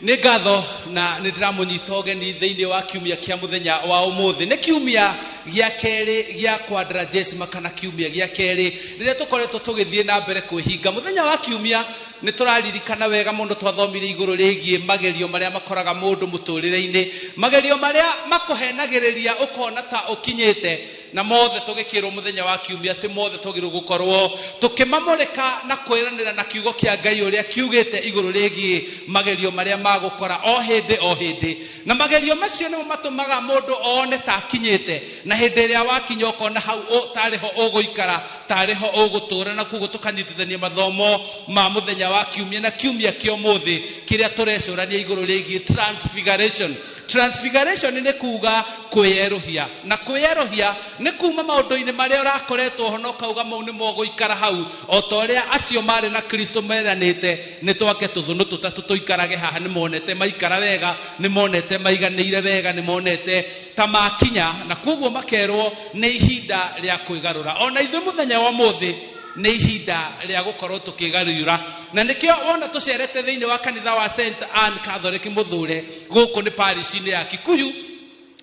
Nĩ ngatho na nĩ ndĩramũnyita ũgeni thĩinĩ wa kiumia kĩa mũthenya wa ũmũthĩ. Nĩ kiumia gĩa kerĩ gĩa kwandĩra Jesima kana kiumia gĩa kerĩ rĩrĩa tũkoretwo tũgĩthiĩ na mbere kwĩhinga. Mũthenya wa kiumia nĩ tũraririkana wega mũno twathomire igũrũ rĩgiĩ magerio marĩa makoraga mũndũ mũtũrĩre-inĩ, magerio marĩa makũhenagĩrĩria ũkona ta ũkinyĩte, na mothe tũgĩkĩrwo mũthenya wa kiumia atĩ mothe tũgĩrwo gũkorwo tũkĩmamũrĩka na kwĩranĩra na kiugo kĩa Ngai ũrĩa kiugĩte igũrũ rĩgiĩ magerio marĩa magũkora o hĩndĩ. Na magerio macio nĩmo matũmaga mũndũ one ta akinyĩte, na hĩndĩ ĩrĩa wakinya ũkona hau tarĩho ũgũikara, tarĩho ũgũtũra, na koguo tũkanyitithania mathomo ma mũthenya wa kiumia na kiumia kĩa ũmũthĩ kĩrĩa tũrecũrania igũrũ rĩgiĩ transfiguration. Transfiguration nĩ kuuga kwĩyeruhia, na kwĩyeruhia nĩ kuma maũndũ-inĩ marĩa ũrakoretwo ho na ũkauga mau nĩmo gũikara hau, o ta ũrĩa acio marĩ na Kristo meranĩte nĩ twake tũthũnũ tũtatũ tũikarage haha, nĩ monete maikara wega, nĩ monete maiganĩire wega, nĩ monete ta makinya, na koguo makerwo nĩ ihinda rĩa kwĩgarũra. Ona ithuĩ mũthenya wa ũmũthĩ nĩ ihinda rĩa gũkorwo tũkĩgarũra, na nĩkĩo wona tũcerete thĩinĩ wa kanitha wa St. Anne Catholic Mũthure gũkũ nĩ parish-inĩ ya Kikuyu,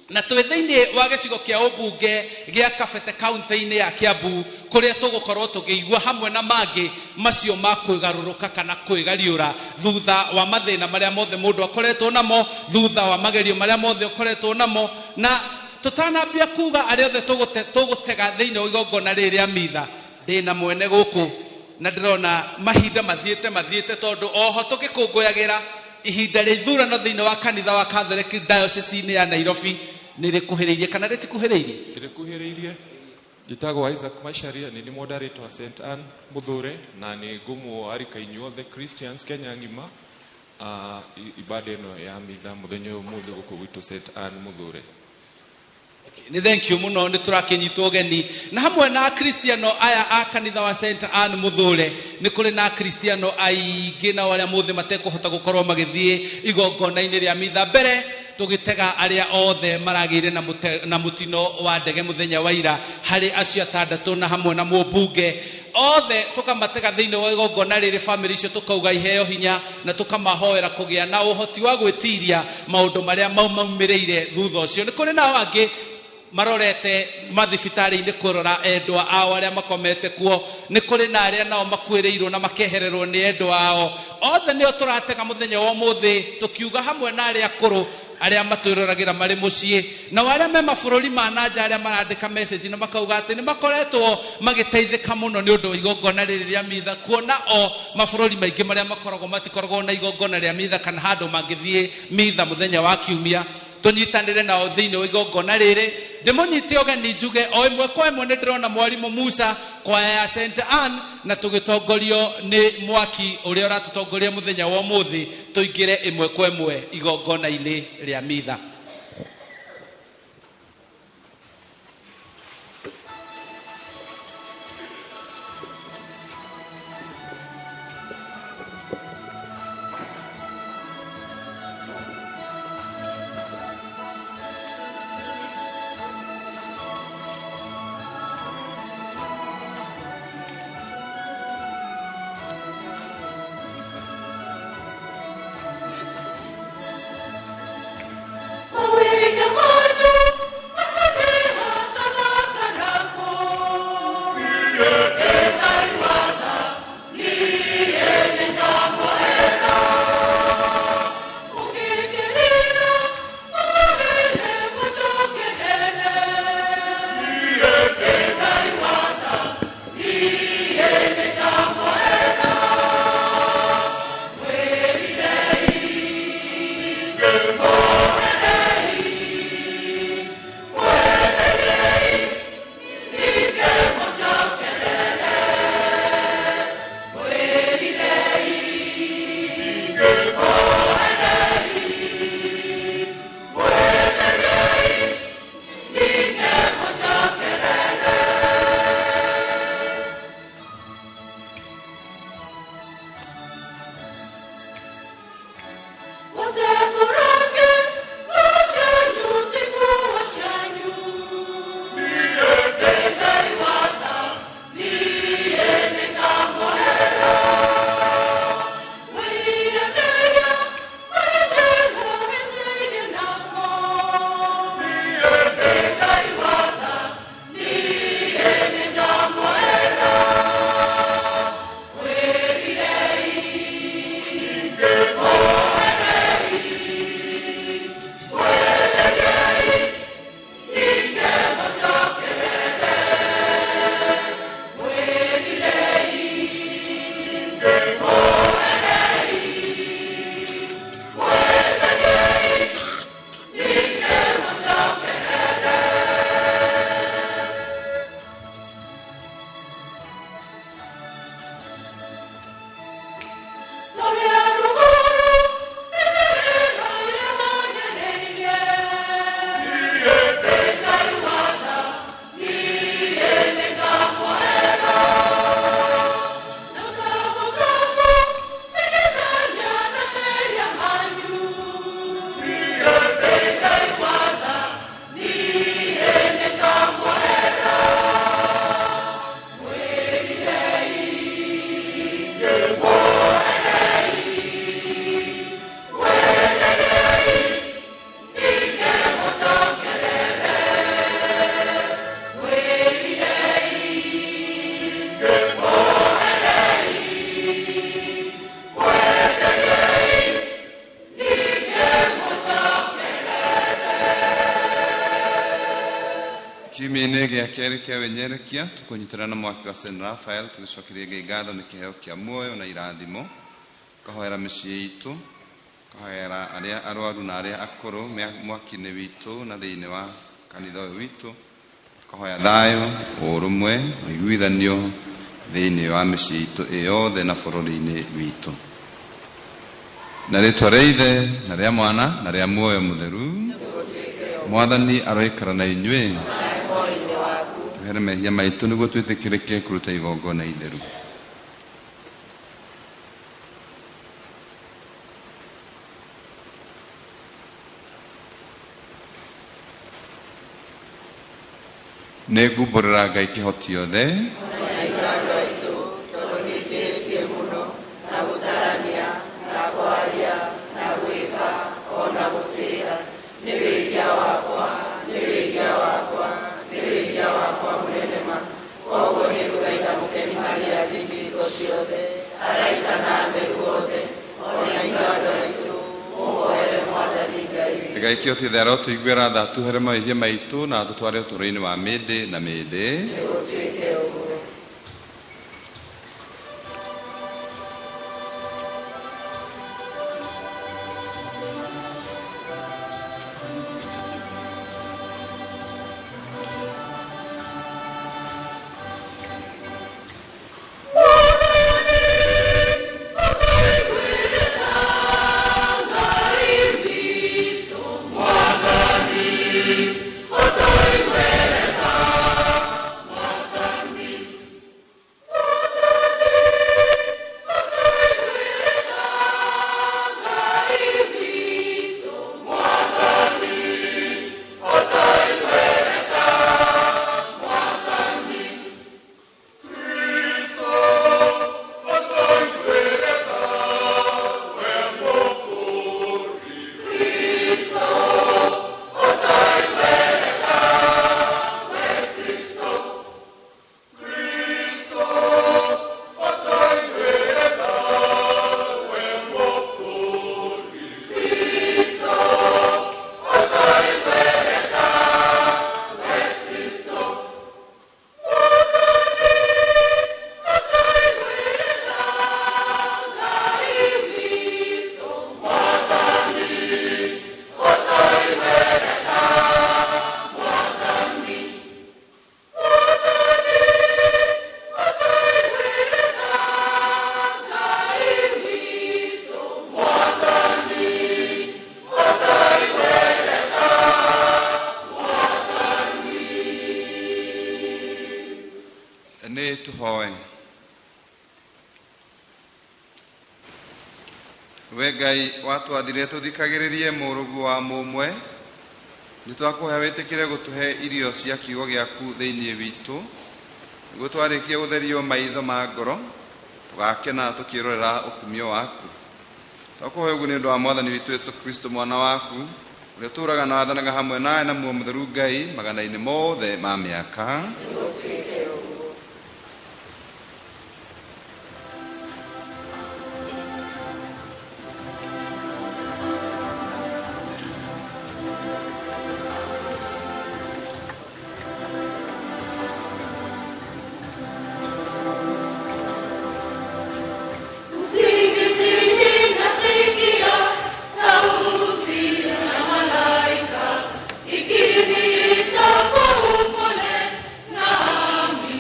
na twĩ thĩinĩ wa gĩcigo kĩa ũmbunge gĩa Kabete kaunti-inĩ ya Kiambu, kũrĩa tũgũkorwo tũkĩigua hamwe na mangĩ macio ma kwĩgarũrũka kana kwĩgariũra thutha wa mathĩna marĩa mothe mũndũ akoretwo namo, thutha wa magerio marĩa mothe ũkoretwo namo. Na tũtanambia kuga arĩa othe tũgũtega thĩinĩ wa igongona rĩrĩ rĩa mitha, ndĩna mwene gũkũ na ndĩrona mahinda mathiĩte tondũ oho tũgĩkũngũyagĩra ihinda rĩa ithurano thĩinĩ wa kanitha wa Catholic Diocese-inĩ ya Nairobi. Nĩ rĩkuhĩrĩirie kana rĩtikuhĩrĩirie? Rĩkuhĩrĩirie. Njĩtagwo Isaac Macharia, nĩ moderator wa St. Anne Mũthure, na nĩ ngũmũarĩka inyuothe Christians Kenya ng'ima ibada ĩno ya mitha mũthenya ũmũthĩ gũkũ gwitũ St. Anne Mũthure. Ni thank you muno, ni tũrakĩnyitwo ũgeni na hamwe na Kristiano aya a kanitha wa St. Anne Mũthure. Nĩ kũrĩ na Kristiano aingĩ na arĩa mothe matekũhota gũkorwo magĩthiĩ igongona-inĩ rĩa mitha. Mbere tũgĩtega arĩa othe maragĩire na mũtino wa ndege mũthenya wa ira, harĩ acio atandatũ na hamwe na mũmbunge othe tũkamatega thĩinĩ wa igongona rĩrĩ, family icio tũkauga iheo hinya na tũkamahoera kũgĩa na ũhoti wa gwĩtiria maũndũ marĩa maumĩrĩire thutha ũcio. Nĩ kũrĩ nao angĩ marorete mathibitarĩ-inĩ kũrora endwa ao arĩa makomete kuo. Nĩ kũrĩ na arĩa nao makuĩrĩirwo na makehererwo nĩ endwa ao. Othe nĩo tũratega mũthenya wa ũmũthĩ tũkiuga hamwe na arĩa akũrũ arĩa matwĩroragĩra marĩ mũciĩ, na arĩa me mabũrũri ma nanja arĩa marandĩka message na makauga atĩ nĩ makoretwo magĩteithĩka mũno nĩ ũndũ wa igongona rĩrĩ rĩa mitha, kuona o mabũrũri maingĩ marĩa matikoragwo na igongona rĩa mitha kana handũ mangĩthiĩ mitha mũthenya wa kiumia. Tũnyitanĩre nao thĩinĩ wa igongona rĩrĩ. Ndĩmũnyite ũgeni njuge o ĩmwe kwa ĩmwe nĩ ndĩrona mwarimũ Musa kwaya ya St. Anne, na tũgĩtongorio nĩ mwaki ũrĩa ũratũtongoria mũthenya wa ũmũthĩ. Tũingĩre ĩmwe kwa ĩmwe igongona-inĩ rĩa mitha. keri kia wenyerekia tukunyitana na mwaki wa St. Raphael tugicokeria Ngai ngatho ni kiheo kia muoyo na irathimo kahoera micii itu kahoera aria arwaru na aria akuru mwaki-ini witu na thiini wa kanitha uyu witu kahoya thayo urumwe uiguithanio thiini wa micii itu yothe na bururi-ini witu na ritwa ria Ithe na ria Mwana na ria muoyo mutheru Mwathani aroikara na inyui tuhere mehia maitu niguo twitikirike kuruta igongona itheru. Negumburira Ngai kihoti yothe Ngai kihoti thero tuiguira tha tuhere mahia maitu na tutware uturo-ini wa mindi na mindi Ngai watwathire tuthikagiririe murugu wa mumwe nitwakuhe witikire gutuhe irio cia kiugo giaku thiini witu niguo twarikie gutherio maitho ma ngoro tugakena tukirorera ukumio waku twakuhe uguo ni undu wa Mwathani witu Yesu Kristo mwana waku uria turaga na wathanaga hamwe nawe na muoyo mutheru Ngai magana-ini mothe ma miaka Nami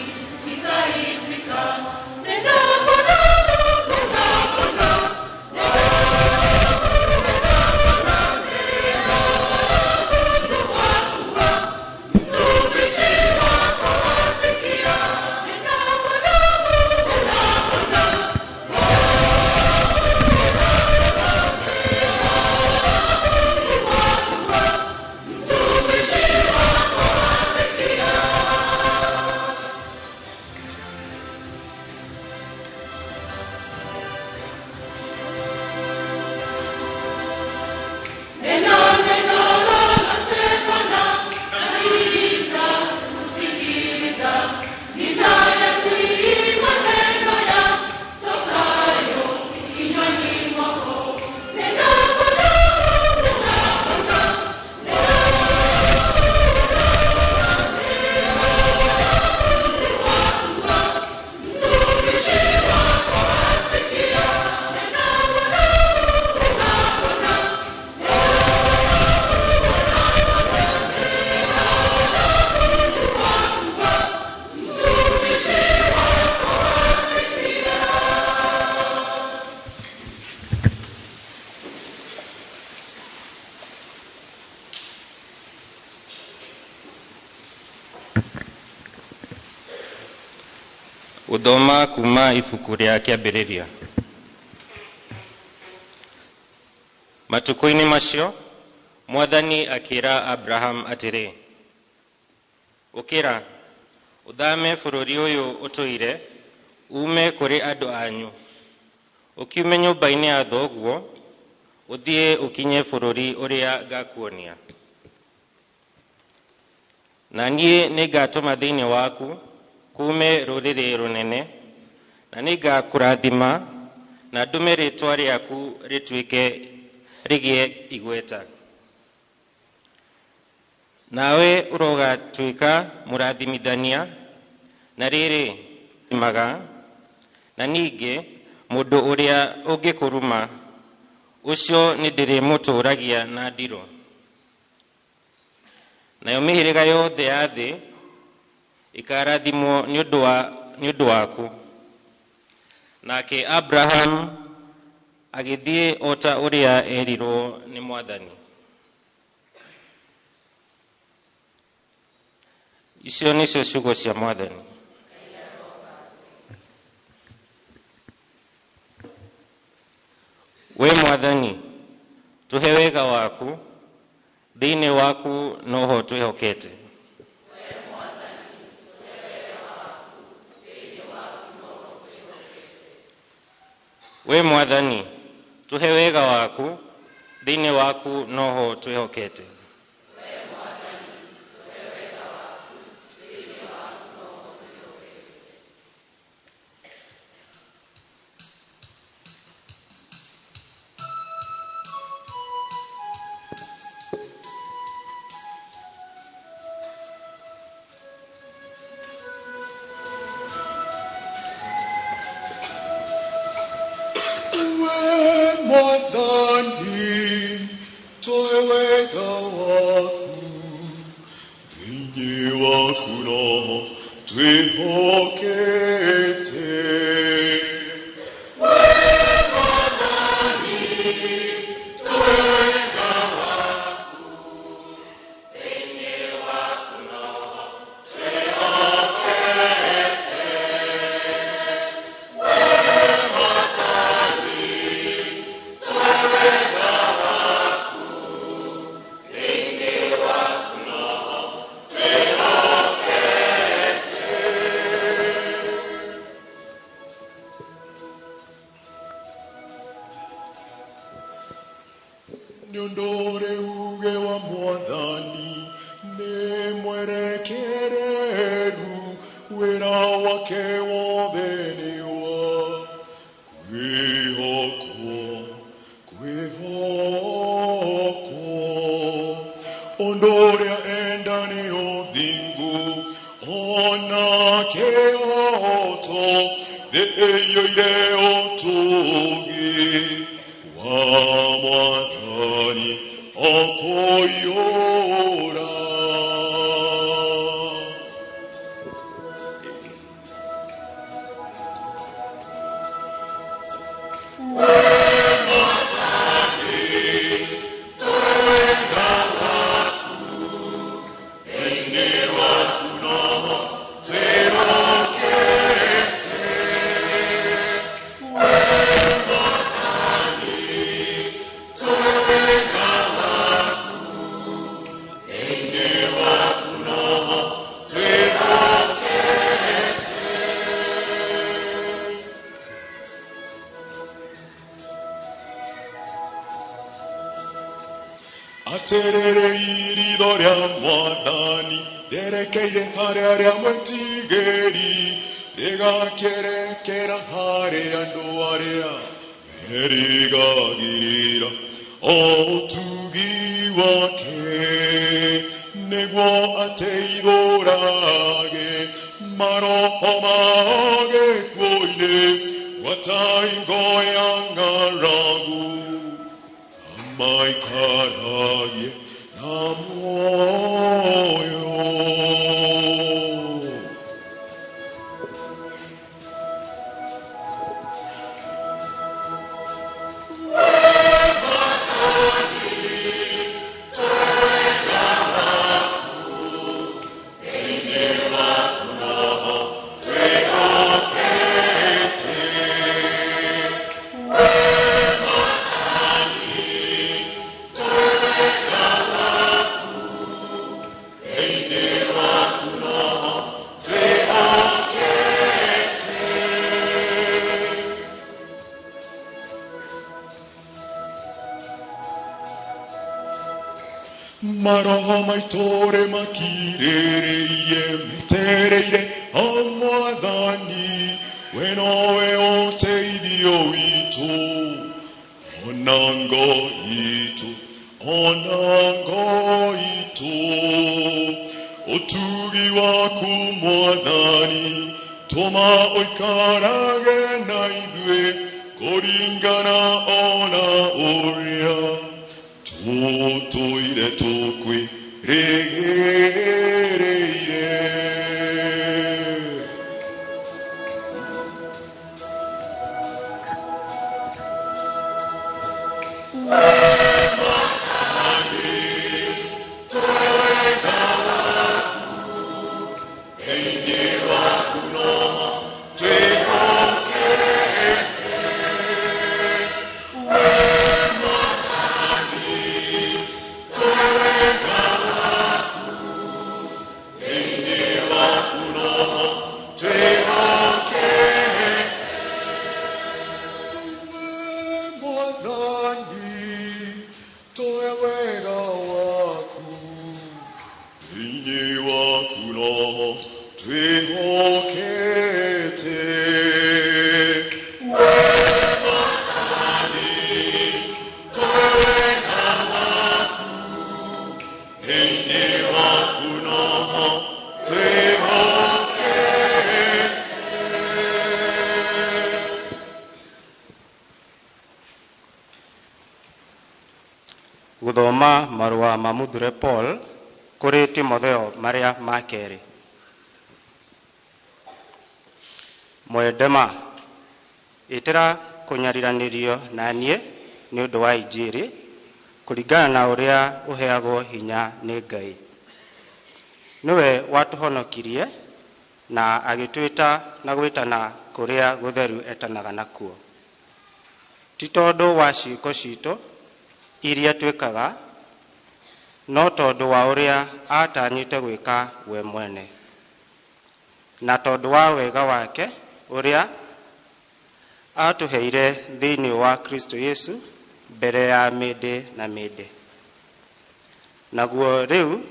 Udoma kuma ibuku rĩa kĩambĩrĩria. Matukũ-inĩ macio Mwathani akĩra Abraham atĩrĩ, ũkĩra ũthame bũrũri ũyũ ũtũire, ume kũrĩ andũ anyu, ũkiume nyũmba-inĩ ya thoguo, ũthiĩ ũkinye bũrũri ũrĩa ngakuonia. Na niĩ nĩngatũma thĩinĩ waku kuume rũrĩrĩ rũnene, na nĩngakũrathima na ndume rĩĩtwa rĩaku rĩtuĩke rĩgĩe igweta. Nawe ũrogatuĩka mũrathimithania, na rĩrĩ maga, na ningĩ mũndũ ũrĩa ũngĩkũruma, ũcio nĩndĩrĩmũtũũragia na ndirũ. Nayo mĩhĩrĩga yothe ya thĩ ĩkarathimwo nĩ ũndũ waku. Nake Abraham agĩthiĩ o ta ũrĩa erirwo nĩ Mwathani. Icio nĩcio ciugo cia Mwathani. We Mwathani, tũhe wega waku, thĩinĩ waku noho twĩhokete. We Mwathani, tũhe wega waku, thĩinĩ waku noho twĩhokete. Nyondore uge wa Mwathani ne mwerekereru wera wake wothe ni wa kwĩhokwo ondoria enda ni othingu onake oto thĩĩyoire otugi wa Mwathani okoyora. Aterere irido rĩa Mwathani rĩrekeire harĩ arĩa mwĩtigĩri, rĩgakerekera harĩ andũ arĩa merĩgagĩrĩra ũtugi wake, nĩguo ateithũrage maroho mao gĩkuũ-inĩ gwata ingo ya ng'aragu. Maikaragie na moyo. maroho maitore makirĩrĩirie metereire o Mwathani, we nowe ũteithio witũ, ona ngo itũ, ona ngo itũ. Ũtugi waku Mwathani, tũma ũikarage na ithuĩ, kũringana ona ũrĩa tũtũire tũkwĩrĩgĩrĩire. Guthoma marua ma Muthure Paul kuri Timotheo maria ma keri. Mwendema itira kunyariranerio na nie ni undu wa injiri kuringana na uria uheagwo hinya ni Ngai. Niwe watuhonokirie na agitwita na gwitana kuria gutheru etanaga nakuo. Ti tondu wa ciiko citu iria twikaga, no tondu wa uria atanyite gwika we mwene, na tondu wa wega wake uria atuheire thiini wa Kristo Yesu mbere ya mindi na mindi. Naguo riu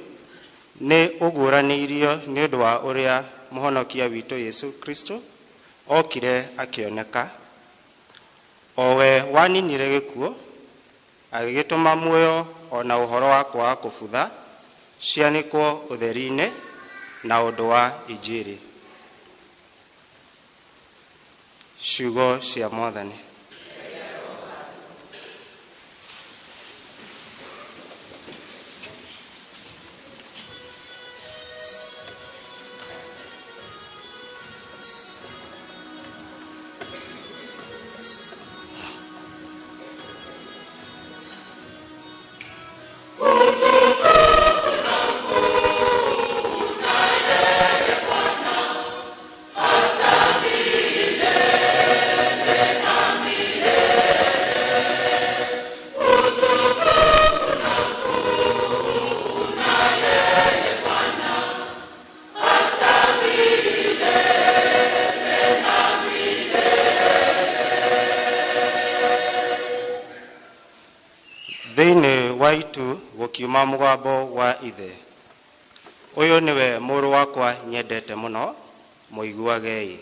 ni uguraniirio ni undu wa uria muhonokia witu Yesu Kristo okire akioneka, owe waninire gikuo agigituma muoyo ona uhoro wa kwaga kubutha cianikwo utheri-ini na undu wa injiri. Ciugo cia Mwathani. Thiini waitu gukiuma mugambo wa ithe, uyu niwe muru wakwa nyendete muno, muiguagei.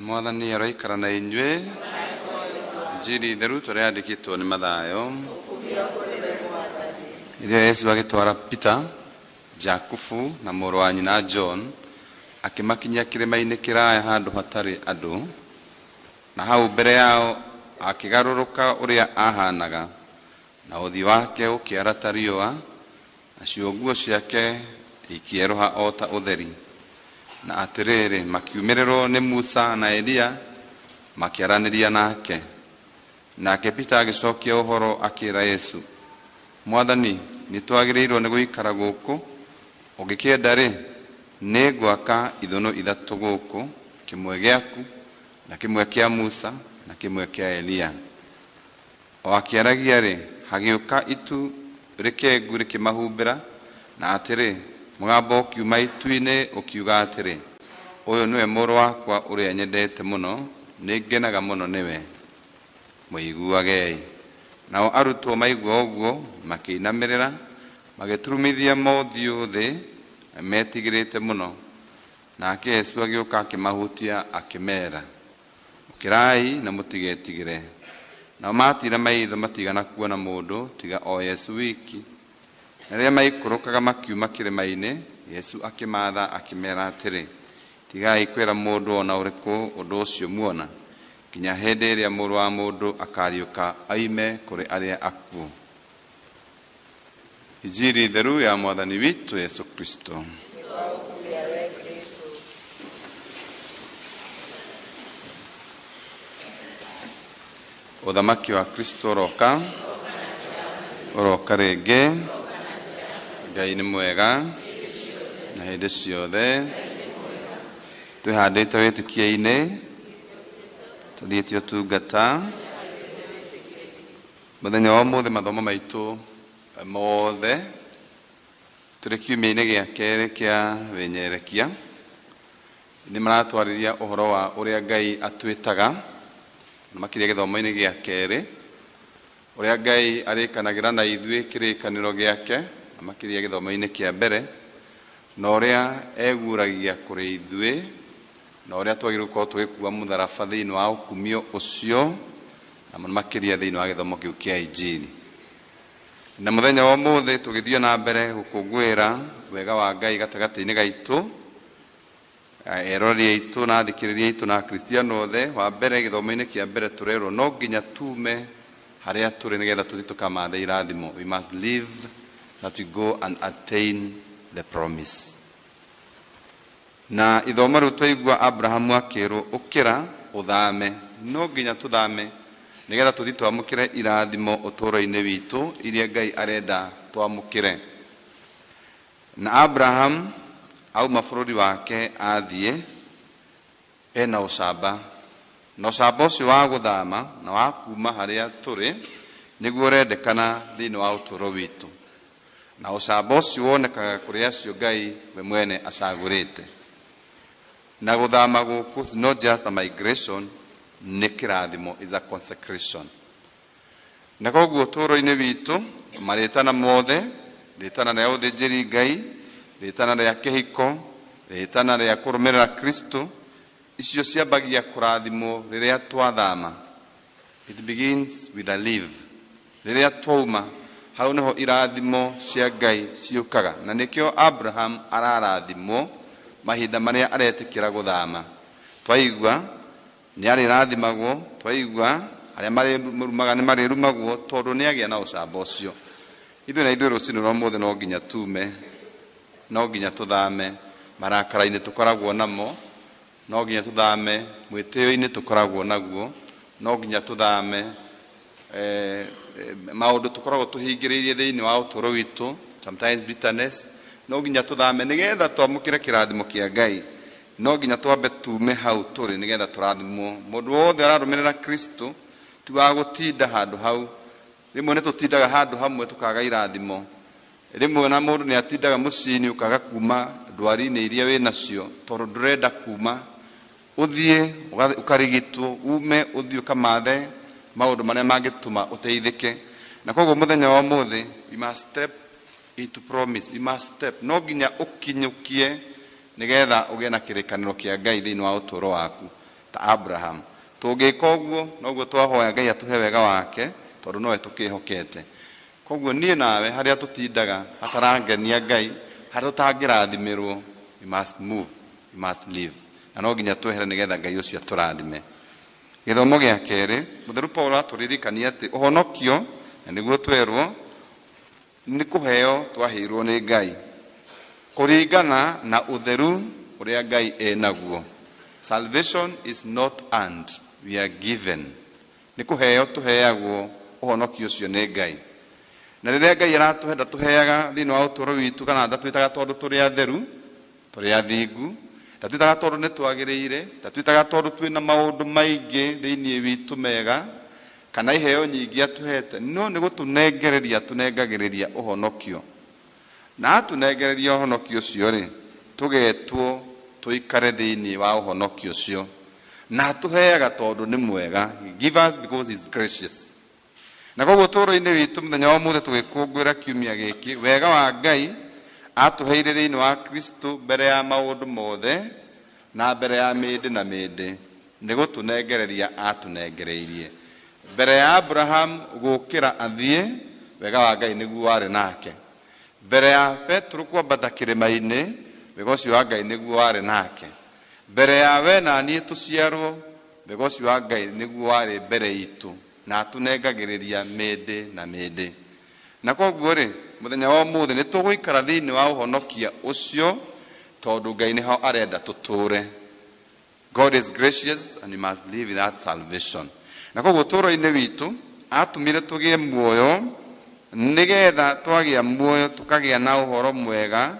Mwathani aroikara na inyuĩ. Injili theru tũrĩa yandĩkĩtwo nĩ Mathayo, iria Yesu agĩtwara Peter, Jakubu na mũrũ wa nyina John, akĩmakinyia kĩrĩma-inĩ kĩraya handũ hatarĩ andũ, na hau mbere yao akĩgarũrũka ũrĩa ahanaga, na ũthiũ wake ũkĩara ta riũa, nacio nguo ciake ikieroha o ta ũtheri. Na atĩrĩrĩ, makiumĩrĩrwo nĩ Musa na Elia makĩaranĩria nake. Nake Peter agĩcokia ũhoro akĩĩra Yesu, Mwathani, nĩtwagĩrĩirwo nĩ gũikara gũkũ? Ũngĩkĩenda-rĩ, nĩ ngwaka ithũnũ ithatũ gũkũ, kĩmwe gĩaku na kĩmwe kĩa Musa na kĩmwe kĩa Elia. O akĩaragia-rĩ, hagĩũka itu rĩkengu rĩkĩmahumbĩra, na atĩrĩ, mũgambo ũkiuma itu-inĩ ũkiuga atĩrĩ, ũyũ nĩwe mũrũ wakwa ũrĩa nyendete mũno, nĩngenaga mũno nĩwe, mũiguagei. Nao arutwo maigua ũguo makĩinamĩrĩra, magĩturumithia mothiũ thĩ, metigĩrĩte mũno. Nake Yesu agĩũka akĩmahutia akĩmeera, ũkĩrai na mũtigetigĩre. Nao matira maitho matigana kuona mũndũ tiga o Yesu wiki. Na rĩrĩa maikũrũkaga makiuma kĩrĩma-inĩ, Yesu akĩmaatha akĩmeera atĩrĩ, tigai kwĩra mũndũ ona ũrĩkũ ũndũ ũcio muona, nginya hĩndĩ ĩrĩa Mũrũ wa Mũndũ akariũka aime kũrĩ arĩa akuũ. Injili theru ya Mwathani witũ Yesu Kristo. Ũthamaki wa Kristo ũroka rĩngĩ. Ngai nĩ mwega na hĩndĩ ciothe. Twĩhandĩte wĩtĩkia-inĩ, tũthiĩte ũtungata. Mũthenya wa ũmũthĩ mathomo maitũ mothe tũrĩ kiumia-inĩ gĩa kerĩ kĩa wĩnyerekia, nĩ maratwarĩria ũhoro wa ũrĩa Ngai atwĩtaga, na makĩria gĩthomo-inĩ gĩa kerĩ, ũrĩa Ngai arĩkanagĩra na ithuĩ kĩrĩkanĩro gĩake, na makĩria gĩthomo-inĩ kĩa mbere, na ũrĩa eguragia kũrĩ ithuĩ, na ũrĩa twagĩrĩirwo gũkorwo tũgĩkua mũtharaba thĩinĩ wa ũkumio ũcio, na makĩria thĩinĩ wa gĩthomo kĩu kĩa Injili. Na mũthenya wa ũmũthĩ tũgĩthiĩ na mbere gũkũngũĩra wega wa Ngai gatagatĩ-inĩ gaitũ, eroreri aitũ na athikĩrĩria aitũ na Akristiano othe. Wa mbere gĩthomo-inĩ kĩa mbere tũrerwo no nginya tume harĩa tũrĩ nĩgetha tũthiĩ tũkamathe irathimo. We must live that we go and attain the promise. Na ithomo rĩu twaigua Abrahamu akĩrwo ũkĩra ũthame, no nginya tũthame nĩgetha tũthiĩ twamũkĩre irathimo ũtũũro-inĩ witũ iria Ngai arenda twamũkĩre. Na Abraham auma bũrũri wake athiĩ ena ũcamba, na ũcamba ũcio wa gũthama na wa kuma harĩa tũrĩ nĩguo ũrendekana thĩinĩ wa ũtũũro witũ, na ũcamba ũcio wonekaga kũrĩ acio Ngai we mwene acagũrĩte. Na gũthama gũkũ is not just a migration, nĩ kĩrathimo, is a consecration. Na koguo ũtũũro-inĩ witũ marĩtana mothe, rĩtana rĩa ũthĩnjĩri Ngai, rĩtana rĩa kĩhiko, rĩtana rĩa kũrũmĩrĩra Kristo, icio ciambagia kũrathimwo rĩrĩa twathama. It begins with a live. Rĩrĩa twauma hau nĩho irathimo cia Ngai ciũkaga, na nĩkĩo Abraham ararathimwo mahinda marĩa aretĩkĩra gũthama. Twaigua nĩ arĩrathimagwo, twaigua arĩa marĩrumaga nĩ marĩrumagwo tondũ nĩ agĩa na ũcamba ũcio. Ithuĩ na ithuĩ rũciinĩ rwa ũmũthĩ no nginya tume, no nginya tũthame marakara-inĩ tũkoragwo namo, no nginya tũthame mwĩtĩo-inĩ tũkoragwo naguo, no nginya tũthame maũndũ tũkoragwo tũhingĩrĩirie thĩinĩ wa ũtũũro witũ, sometimes bitterness, no nginya tũthame nĩgetha twamũkĩre kĩrathimo kĩa Ngai. No nginya twambe tume hau tũrĩ nĩgetha tũrathimwo. Mũndũ wothe ararũmĩrĩra Kristo ti wa gũtinda handũ hau. Rĩmwe nĩ tũtindaga handũ hamwe tũkaga irathimo. Rĩmwe na mũndũ nĩ atindaga mũciĩ-inĩ ũkaga kuma ndwari-inĩ iria wĩ nacio tondũ ndũrenda kuma, ũthiĩ ũkarigitwo, ume ũthiĩ ũkamathe maũndũ marĩa mangĩtũma ũteithĩke. Na koguo mũthenya wa ũmũthĩ, we must step into promise, we must step. No nginya ũkinyũkie nĩgetha ũgĩe na kĩrĩkanĩro kĩa Ngai thĩinĩ wa ũtũũro waku ta Abraham. Tũngĩka ũguo noguo twahoya Ngai atũhe wega wake tondũ nowe tũkĩhokete. Koguo niĩ nawe harĩa tũtindaga hatarangenia Ngai, harĩa tũtangĩrathimirwo, we must move, we must live. Na no nginya twehere nĩgetha Ngai ũcio atũrathime. Gĩthomo gĩa kerĩ, Mũtheru Paulo atũririkania atĩ ũhonokio, na nĩguo twerwo, nĩ kũheo twaheirwo nĩ Ngai kũringana na ũtheru ũrĩa Ngai enaguo. Salvation is not earned, we are given. Nĩ kũheo tũheagwo ũhonokio ũcio nĩ Ngai. Na rĩrĩa Ngai aratũhe ndatũheaga thĩinĩ wa ũtũũro witũ kana ndatwĩtaga tondũ tũrĩ atheru, tũrĩ athingu, ndatwĩtaga tondũ nĩ twagĩrĩire, ndatwĩtaga tondũ twĩna maũndũ maingĩ thĩinĩ witũ mega kana iheo nyingĩ atũhete, no nĩ gũtũnengereria tũnengagĩrĩria ũhonokio. Na atũnengereria ũhonokio ũcio rĩ, tũgetwo tũikare thĩinĩ wa ũhonokio ũcio, na atũheaga tondũ nĩ mwega. He give us because he is gracious. Na koguo ũtũũro-inĩ witũ mũthenya wa ũmũthĩ tũgĩkũngũĩra kiumia gĩkĩ, wega wa Ngai atũheire thĩinĩ wa Kristo mbere ya maũndũ mothe na mbere ya mĩndĩ na mĩndĩ, nĩ gũtũnengereria atũnengereirie. Mbere ya Abraham gũkĩra athiĩ, wega wa Ngai nĩguo warĩ nake. Mbere ya Petro kwambata kĩrĩma-inĩ, wega ũcio wa Ngai nĩguo warĩ nake. Mbere ya we na niĩ tũciarwo, wega ũcio wa Ngai nĩguo warĩ mbere itũ, na atũnengagĩrĩria mĩndĩ na mĩndĩ. Na koguo rĩ, mũthenya wa ũmũthĩ nĩ tũgũikara thĩinĩ wa ũhonokia ũcio tondũ Ngai nĩho arenda tũtũũre. God is gracious and we must live with that salvation. Na koguo ũtũũro-inĩ witũ atũmire tũgĩe muoyo, nĩgetha twagĩa muoyo tũkagĩa na ũhoro mwega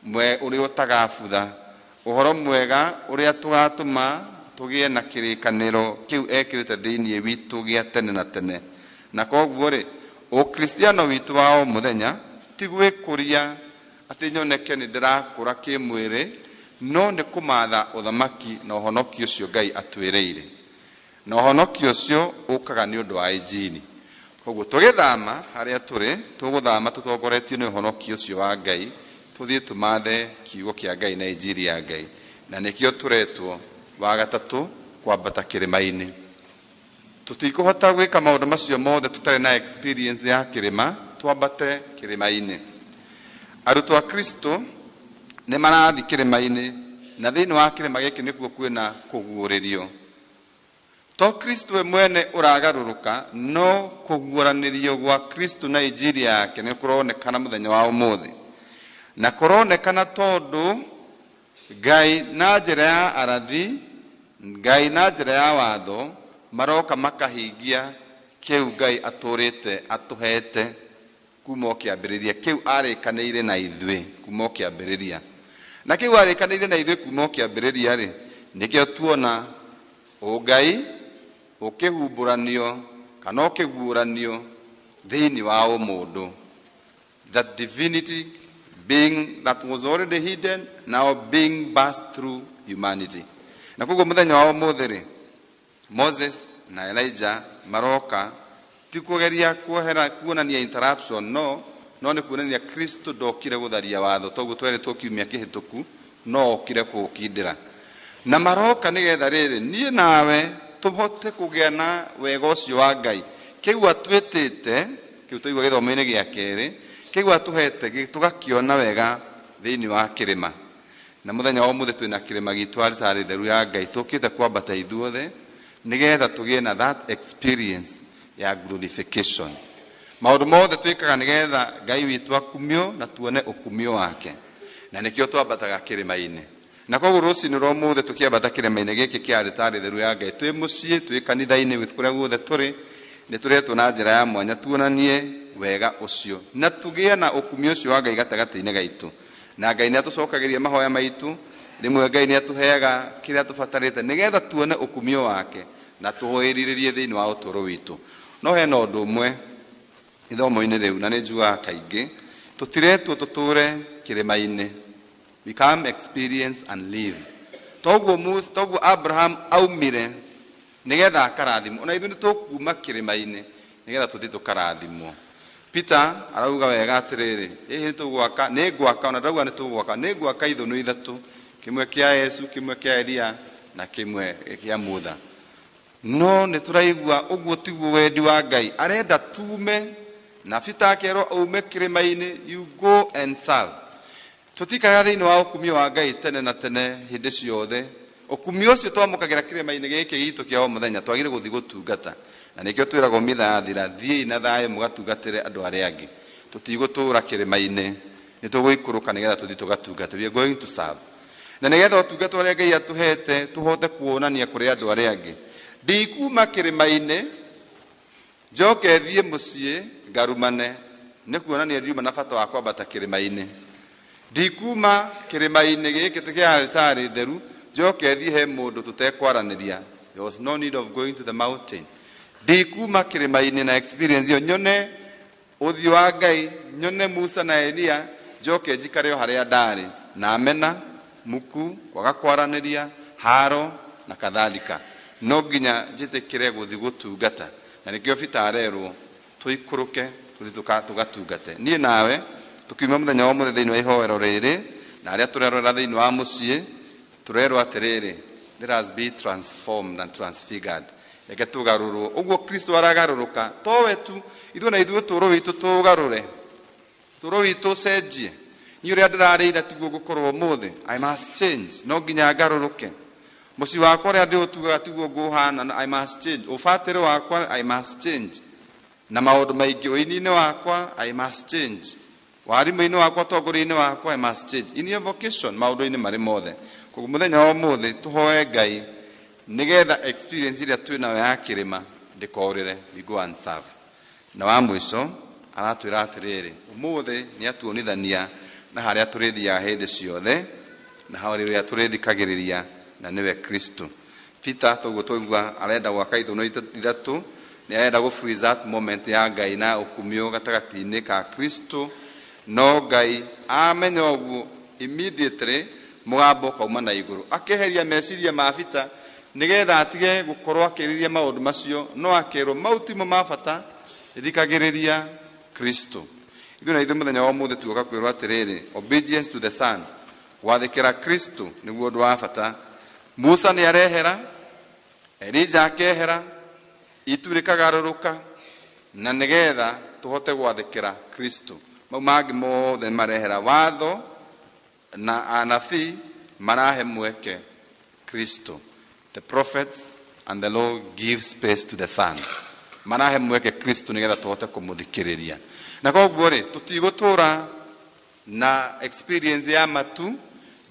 ũrĩa ũtagabutha, ũhoro mwega ũrĩa tũgatũma tũgĩe na kĩrĩkanĩro kĩu ekĩrĩte thĩinĩ witũ gĩa tene na tene. Na koguo rĩ, ũkristiano witũ wa o mũthenya ti gwĩkũria atĩ nyoneke nĩ ndĩrakũra kĩmwĩrĩ, no nĩ kũmatha ũthamaki na ũhonokio ũcio Ngai atwĩrĩire. Na ũhonokio ũcio ũkaga nĩ ũndũ wa injini. Koguo tũgĩthama harĩa tũrĩ, tũgũthama tũtongoretio nĩ ũhonokio ũcio wa Ngai, tũthiĩ tũmathe kiugo kĩa Ngai na injiri ya Ngai. Na nĩkĩo tũretwo wa gatatũ kwambata kĩrĩma-inĩ. Tũtikũhota gwĩka maũndũ macio mothe tũtarĩ na experience ya kĩrĩma, twambate kĩrĩma-inĩ. Arutwo a Kristo nĩ marathi kĩrĩma-inĩ, na thĩinĩ wa kĩrĩma gĩkĩ nĩkuo kwĩna kũguũrĩrio. To Kristo we mwene ũragarũrũka, no kũguũranĩrio gwa Kristo na injiri yake nĩ kũronekana mũthenya wa ũmũthĩ. Na kũronekana tondũ Ngai na njĩra ya arathi, Ngai na njĩra ya watho, maroka makahingia kĩu Ngai atũrĩte atũhete kuma kĩambĩrĩria, kĩu arĩkanĩire na ithuĩ kuma kĩambĩrĩria. Na kĩu arĩkanĩire na ithuĩ kuma kĩambĩrĩria rĩ, nĩkĩo tuona ũngai ũkĩhumbũranio kana ũkĩguũranio thĩinĩ wa ũmũndũ. That divinity being that was already hidden now being burst through humanity. Na koguo mũthenya wa ũmũthĩ rĩ, Moses na Elijah maroka ti kũgeria kuonania interruption, no nĩ kuonania Kristo ndokire gũtharia watho, toguo twerĩtwo kiumia kĩhĩtũku, no okire kũũkindĩra. Na maroka nĩgetha rĩrĩ niĩ nawe tũhote kũgĩa na wega ũcio wa Ngai, kĩu atwĩtĩte, kĩu tũigua gĩthomo-inĩ gĩa kerĩ, kĩu atũhete tũgakĩona wega thĩinĩ wa kĩrĩma. Na mũthenya wa ũmũthĩ twĩna kĩrĩma gitũ arĩtarĩ theru ya Ngai, tũkĩte kwambata ithuothe nĩgetha tũgĩe na that experience ya glorification. Maũndũ mothe twĩkaga nĩgetha Ngai witũ akumio na tuone ũkumio wake, na nĩkĩo twambataga kĩrĩma-inĩ. Na koguo rũciinĩ rwa ũmũthĩ tũkĩambata kĩrĩma-inĩ gĩkĩ kĩa arĩtarĩ theru ya Ngai, twĩ mũciĩ, twĩ kanitha-inĩ, kũrĩa guothe tũrĩ, nĩ tũretwo na njĩra ya mwanya tuonanie wega ũcio na tũgĩe na ũkumio ũcio wa Ngai gatagatĩ-inĩ gaitũ. Na Ngai nĩ atũcokagĩria mahoya maitũ, rĩmwe Ngai nĩ atũheaga kĩrĩa tũbatarĩte nĩgetha tuone ũkumio wake na tũhũĩrĩrie thĩinĩ wa ũtũũro witũ. No hena ũndũ ũmwe ithomo-inĩ rĩu, na nĩ njugaga kaingĩ, tũtiretwo tũtũũre kĩrĩma-inĩ. We come experience and live. Toguo Abraham aumire nĩgetha akarathimwo, na ithuĩ nĩ tũkuuma kĩrĩma-inĩ nĩgetha tũthiĩ tũkarathimwo. Peter arauga wega atĩrĩrĩ, nĩ tũgwaka, nĩ ngwaka, ona ndauga nĩ tũgwaka, nĩ ngwaka ithũnũ ithatũ, kĩmwe kĩa Yesu, kĩmwe kĩa Elia na kĩmwe kĩa Mutha. No nĩ tũraigua ũguo tiguo wendi wa Ngai, arenda tume, na Peter akerwo aume kĩrĩma-inĩ, you go and serve. Tũtikaraga thĩinĩ wa ũkumio wa Ngai tene na tene hĩndĩ ciothe. Ũkumio ũcio twamũkagĩra kĩrĩma-inĩ gĩkĩ gitũ kĩa o mũthenya, twagĩrĩire gũthiĩ gũtungata. Na nĩkĩo twĩragwo mitha yathira, thiĩi na thayũ mũgatungatĩre andũ arĩa angĩ. tutigũtũũra kĩrĩma-inĩ nĩ tũgũikũrũka nĩgetha tũthiĩ tũgatungata. We are going to serve. Na nĩgetha ũtungata ũrĩa Ngai atũhete tũhote kuonania kũrĩ andũ arĩa angĩ. Ndikuma kĩrĩma-inĩ njoke thiĩ mũciĩ ngarumane, nĩ kuonania ndiuma na bata wa kwambata kĩrĩma-inĩ. Ndikuma kĩrĩma-inĩ gĩkĩ kĩa altarĩ theru njoke thiĩ he mũndũ tũtekwaranĩria. There was no need of going to the mountain. Ndikuma kĩrĩma-inĩ na experience ĩyo nyone ũthiũ wa Ngai, nyone Musa na Elia, njoke njikare o harĩa ndarĩ na mena muku kwaga kwaranĩria haro na kadhalika. No nginya njĩtĩkĩre gũthiĩ gũtungata, na nĩkĩo Peter arerwo tũikũrũke tũthiĩ tũgatungate. Niĩ nawe tukiuma mũthenya wa mũthenya thĩinĩ wa ihoero rĩrĩ na arĩa tũrerora thĩinĩ wa mũciĩ tũrerwo atĩrĩrĩ, let us be transformed and transfigured. Reke tũgarũrwo ũguo Kristo aragarũrũka, towe tu ithuĩ na ithuĩ ũtũũro witũ tũũgarũre, ũtũũro witũ ũcenjie. Niĩ ũrĩa ndĩrarĩire tiguo ngũkorwo ũmũthĩ. I must change, no nginya ngarũrũke. Mũciĩ wakwa ũrĩa ndĩũtugaga tiguo ngũhana, I must change. Ũbatĩre wakwa I must change. Na maũndũ maingĩ ũini-inĩ wakwa I must change. Warimũ-inĩ wakwa, ũtongoria-inĩ wakwa I must change. In your vocation, maũndũ-inĩ marĩ mothe. Koguo mũthenya wa ũmũthĩ tũhoe Ngai nĩgetha experience ĩrĩa twĩ nayo ya kĩrĩma ndĩkorĩre, we go and serve. Na wa mũico aratwĩra atĩrĩrĩ, ũmũthĩ nĩ atuonithania na harĩa tũrĩthiaga hĩndĩ ciothe na harĩa tũrĩthikagĩrĩria, na nĩwe Kristo. Peter toguo twaigua arenda gwaka ithũnũ ithatũ, nĩ arenda gũ freeze that moment ya Ngai na ũkumio gatagatĩ-inĩ ka Kristo. No Ngai amenya ũguo immediately mũgambo kauma na igũrũ akeheria meciria ma Peter nĩgetha atige gũkorwo akĩrĩria maũndũ macio, no akerwo mau timo ma bata, thikagĩrĩria Kristo. Ithuĩ na ithuĩ mũthenya wa ũmũthĩ tuoka kwĩrwo atĩrĩrĩ, obedience to the Son, gwathĩkĩra Kristo nĩguo ũndũ wa bata. Musa nĩ arehera, Elijah akehera, itu rĩkagarũrũka, na nĩgetha tũhote gwathĩkĩra Kristo. Mau mangĩ mothe marehera, watho na anabii marahe mweke Kristo. The prophets and the law give space to the Son. Marahe mweke Kristo nĩgetha tũhote kũmũthikĩrĩria. Na koguo rĩ, tũtigũtũũra na experience ya matu,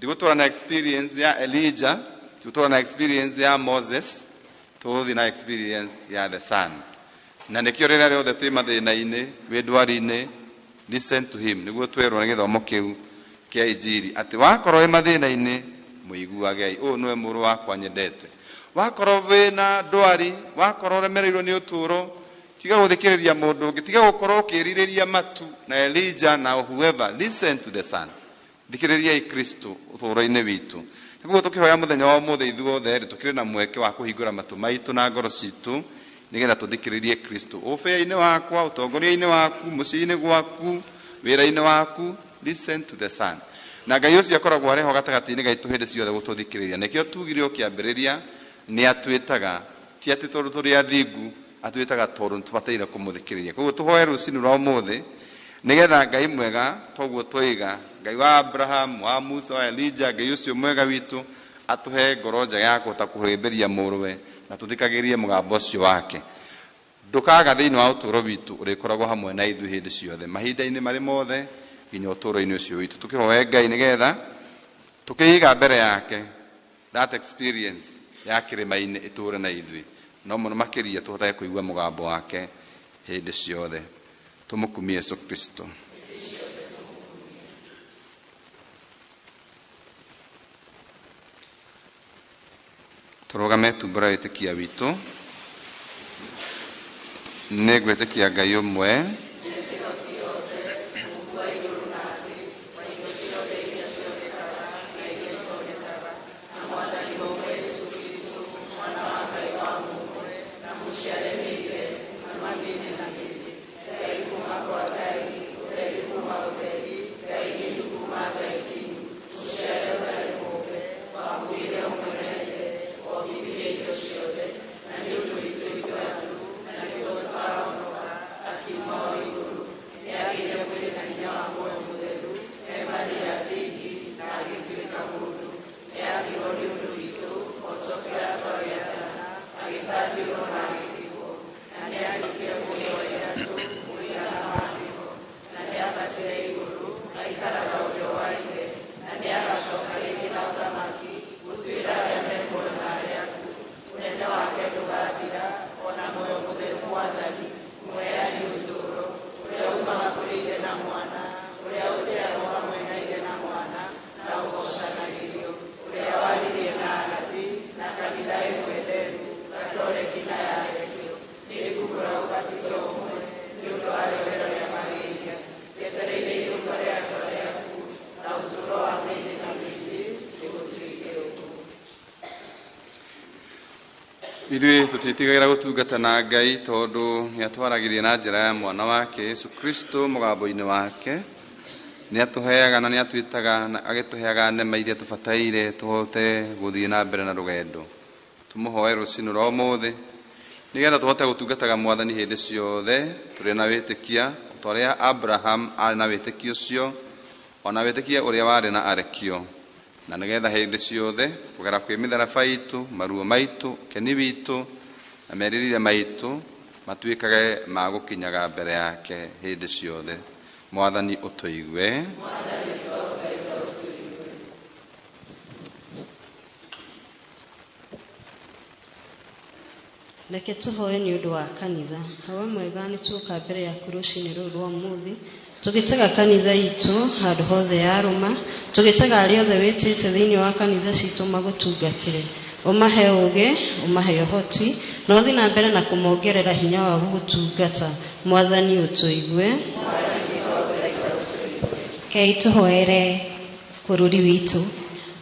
tũtigũtũũra na experience ya Elijah, tũtigũtũũra na experience ya Moses, tũgũthiĩ na experience ya the Son. Na nĩkĩo rĩrĩa rĩothe twĩ mathĩna-inĩ, wĩ ndwari-inĩ, listen to him. Nĩguo twĩrwo nĩ gĩthomo kĩu kĩa Injili atĩ wakorwo wĩ mathĩna-inĩ mũiguage, ũyũ nĩwe mũrũ wakwa nyendete. Wakorwo wĩna ndwari, wakorwo ũremereirwo nĩ ũtũũro, tiga gũthikĩrĩria mũndũ ũngĩ, tiga gũkorwo ũkĩĩrirĩria matu na Elijah na whoever. Listen to the Son. Thikĩrĩriai Kristo ũtũũro-inĩ witũ. Nĩguo tũkĩhoya mũthenya wa ũmũthĩ ithuothe tũkĩrĩ na mweke wa kũhingũra matũ maitũ na ngoro citũ nĩgetha tũthikĩrĩrie Kristo ũbĩa-inĩ wakwa, ũtongoria-inĩ waku, mũciĩ-inĩ gwaku, wĩra-inĩ waku. Listen to the Son. Na Ngai ũcio akoragwo arĩ ho gatagatĩ-inĩ gaitũ hĩndĩ ciothe gũtũthikĩrĩria. Nĩkĩo tugire o kĩambĩrĩria nĩ atwĩtaga, ti atĩ tondũ tũrĩ athingu, atwĩtaga tondũ nĩtũbataire kũmũthikĩrĩria. Koguo tũhoe rũciinĩ rwa ũmũthĩ nĩgetha Ngai mwega toguo twoiga, Ngai wa Abraham, wa Musa, wa Elijah, Ngai ũcio mwega witũ atũhe ngoro njega ya kũhota kũhĩmbĩria mũrũwe na tũthikagĩrĩrie mũgambo ũcio wake. Ndũkaga thĩinĩ wa ũtũũro witũ ũrĩkoragwo hamwe na ithuĩ hĩndĩ ciothe, mahinda-inĩ marĩ mothe nginya ũtũũro-inĩ ũcio witũ. Tũkĩhoe Ngai nĩgetha tũkĩiga mbere yake that experience ya kĩrĩma-inĩ ĩtũũre na ithuĩ, no mũno makĩria tũhotage kũigua mũgambo wake hĩndĩ ciothe. Tũmũkumie Yesu Kristo. Tũrũgame tumbũra wĩtĩkia witũ. Nĩ ngwĩtĩkia Ngai ũmwe, ithuĩ tũtiĩtigagĩra gũtungata na Ngai tondũ nĩatwaragirie na njĩra ya mwana wake Yesu Kristo mũgambo-inĩ wake, nĩatũheaga na nĩatwĩtaga agĩtũheaga nema iria tũbataire tũhote gũthiĩ na mbere na rũgendo. Tũmũhoe rũciinĩ rwa ũmũthĩ nĩgetha tũhote gũtungataga Mwathani hĩndĩ ciothe tũrĩ na wĩtĩkia ta ũrĩa Abraham arĩ na wĩtĩkio ũcio, ona wĩtĩkia ũrĩa warĩ na arekio, na nĩgetha hĩndĩ ciothe kũgera kwĩ mĩtharaba itũ, maruo maitũ, keni witũ na merirĩria maitũ matuĩkage ma gũkinyaga mbere yake hĩndĩ ciothe. Mwathani ũtũigue. Reke tũhoe nĩ ũndũ wa kanitha. Hawa mwega nĩ tũka mbere yaku rũciinĩ rũrũ rwa ũmũthĩ tũgĩtega kanitha itũ handũ hothe yarũma, tũgĩtega arĩa othe wĩtĩte thĩinĩ wa kanitha citũ magũtungatĩre. Ũmahe ũũgĩ, ũmahe ũhoti, na ũthiĩ na mbere na kũmongerera hinya wa gũgũtungata. Mwathani ũtũigue. Kei tũhoere bũrũri witũ.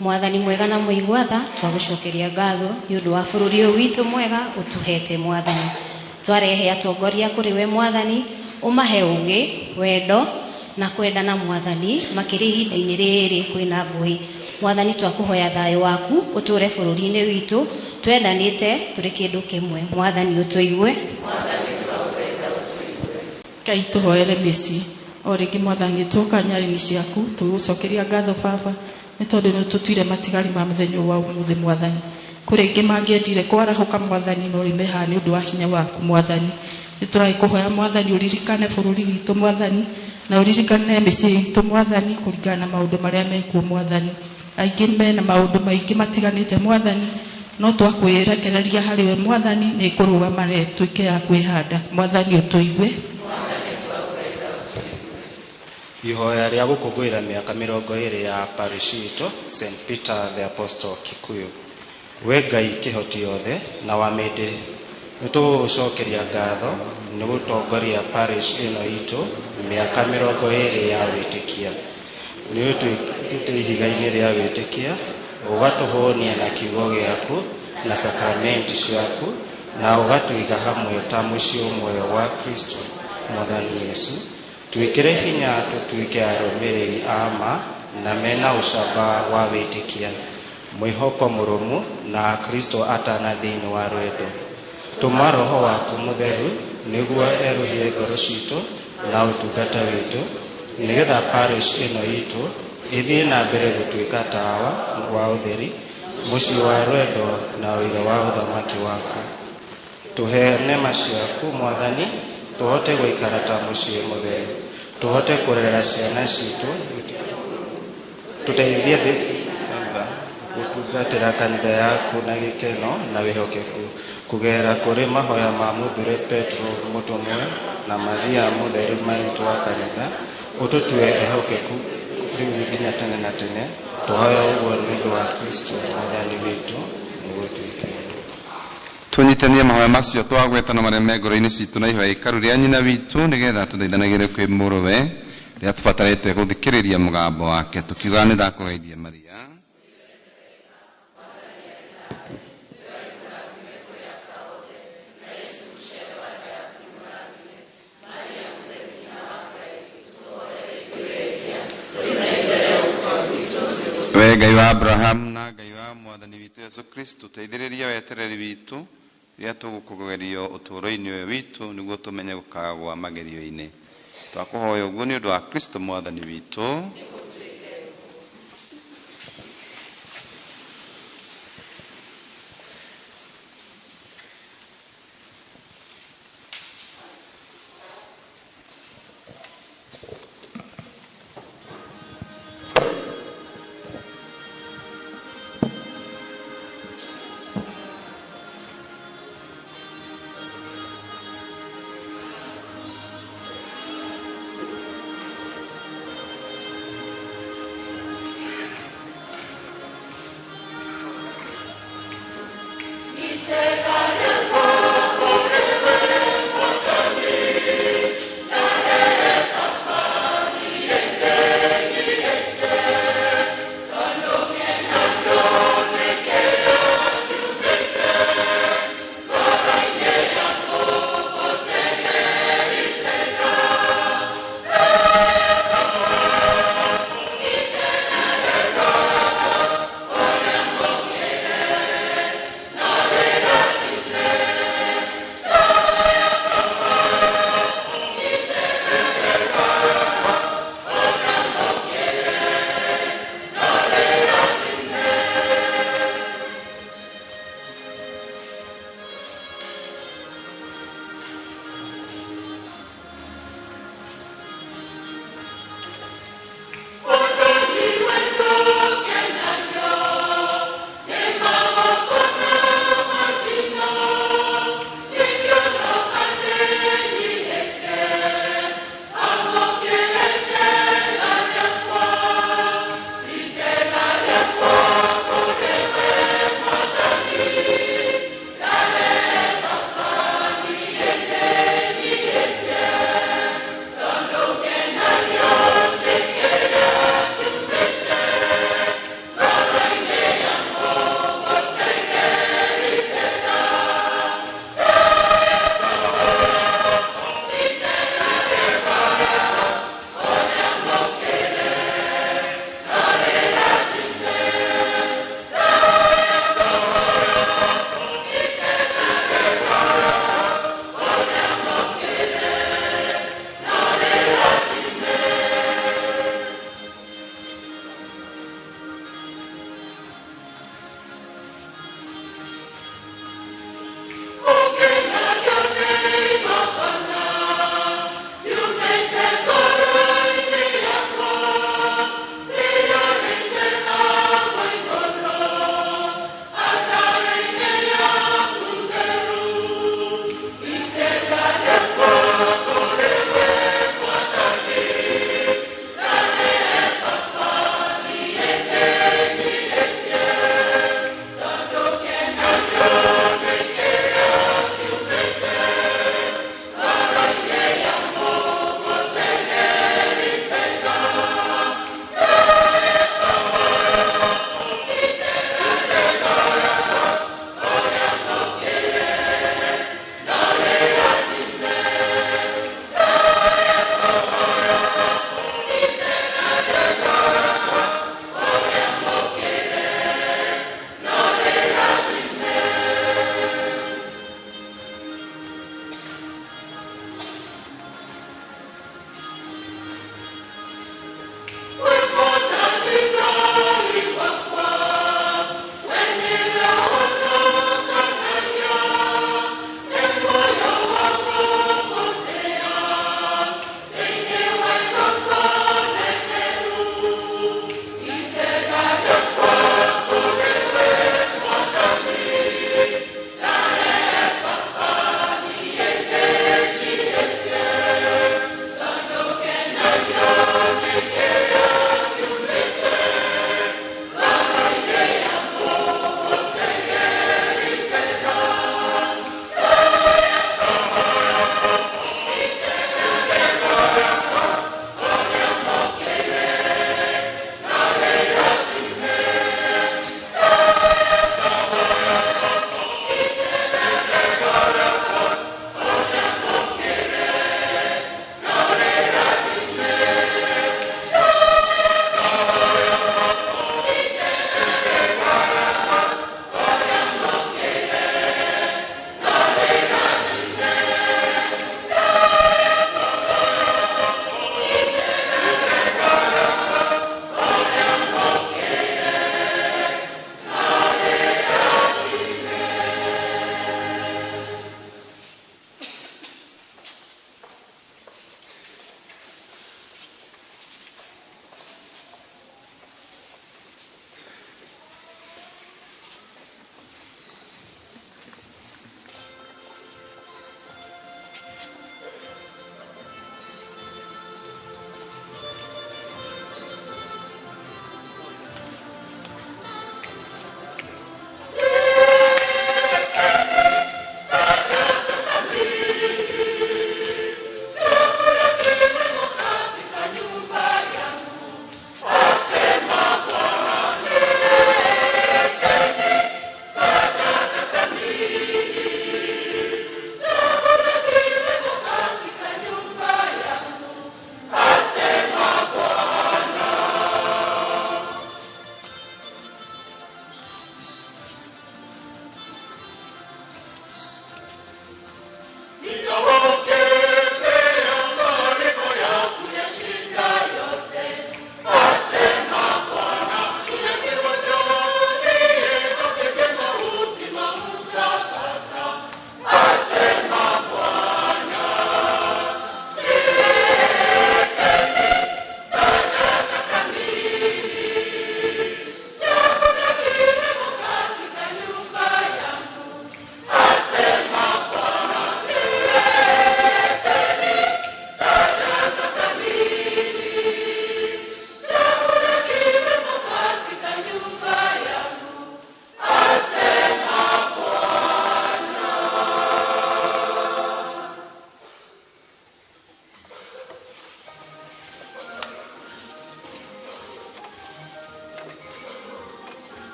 Mwathani mwega na mũigwatha, twagũcokeria ngatho nĩ ũndũ wa bũrũri ũyũ witũ mwega ũtũhete Mwathani. Twarehe atongoria kũrĩ we Mwathani, ũmahe ũũgĩ, wendo na kwendana Mwathani, makĩria ihinda-inĩ rĩrĩ kwĩna ngũĩ. Mwathani twakũhoya thayũ waku ũtũũre bũrũri-inĩ witũ, twendanĩte tũrĩ kĩndũ kĩmwe. Mwathani ũtũigue. Ngai tũhoere mĩciĩ. O rĩngĩ Mwathani tũka nyarĩ-inĩ ciaku tũgũcokeria ngatho Baba nĩ tondũ nĩ tũtuire matigari ma mũthenya wa ũmũthĩ Mwathani. Kũrĩ ingĩ mangĩendire kwarahũka Mwathani no rĩmeha nĩ ũndũ wa hinya waku Mwathani. Nĩ tũragĩkũhoya Mwathani ũririkane bũrũri witũ Mwathani, na ũririkane mĩciĩ itũ Mwathani kũringana na maũndũ marĩa mekuo Mwathani. Aingĩ mena maũndũ maingĩ matiganĩte Mwathani, no twakwĩrekereria harĩ we Mwathani nĩ kũrũgama na tuĩke ya kwĩhanda. Mwathani ũtũigue. Ihoya rĩa gũkũngũĩra mĩaka 20 ya parish itũ St Peter the Apostle Kikuyu. We Ngai kĩhoti yothe na wa mĩndĩ, nĩ tũgũcokeria ngatho nĩ gũtongoria parish ĩno itũ mĩaka 20 ya wĩtĩkia. Nĩ ũtwĩkĩte ihiga-inĩ rĩa wĩtĩkia, ũgatũhũnia na kiugo gĩaku na sakramenti ciaku, na ũgatũiga hamwe ta mũciĩ ũmwe wa Kristo Mwathani Yesu. Twĩkĩre hinya tũtuĩke arũmĩrĩri ama na mena ũcamba wa wĩtĩkia, mwĩhoko mũrũmu na Kristo atana thĩinĩ wa rwendo. Tũma Roho waku Mũtheru nĩguo eruhie ngoro citũ na ũtungata witũ, nĩgetha parish ĩno itũ ĩthiĩ na mbere gũtuĩka tawa wa ũtheri, mũciĩ wa rwendo na ũira wa ũthamaki waku. Tũhe nema ciaku Mwathani, tũhote gũikara ta mũciĩ mũtheru, tũhote kũrera ciana citũ, tũteithie gũtungatĩra kanitha yaku na gĩkeno na wĩhokeku, kũgerera kũrĩ mahoya ma mũthure Petro mũtũmwe na Maria mũtheru maitũ wa kanitha, ũtũtue ehokeku rĩu nginya tene na tene. Tũhoya ũguo nĩ ũndũ wa Kristo Mwathani witũ. Tũnyitanie mahoya macio twagwetana marĩa me ngoro-inĩ citũ na ihoya ikaru rĩa nyina witũ, nĩgetha tũthaithanagĩre kwĩ mũrũwe rĩrĩa tũbatarĩte gũthikĩrĩria mũgambo wake, tũkiuga nĩ ndakũgeithia Maria. We Ngai wa Abraham na Ngai wa Mwathani witũ Yesu Kristo, teithĩrĩria wetereri witũ rĩrĩa tũgũkũgerio ũtũũro-inĩ ũyũ witũ, nĩguo tũmenye gũkagwa magerio-inĩ. Twakũhoya ũguo nĩ ũndũ wa Kristo Mwathani witũ.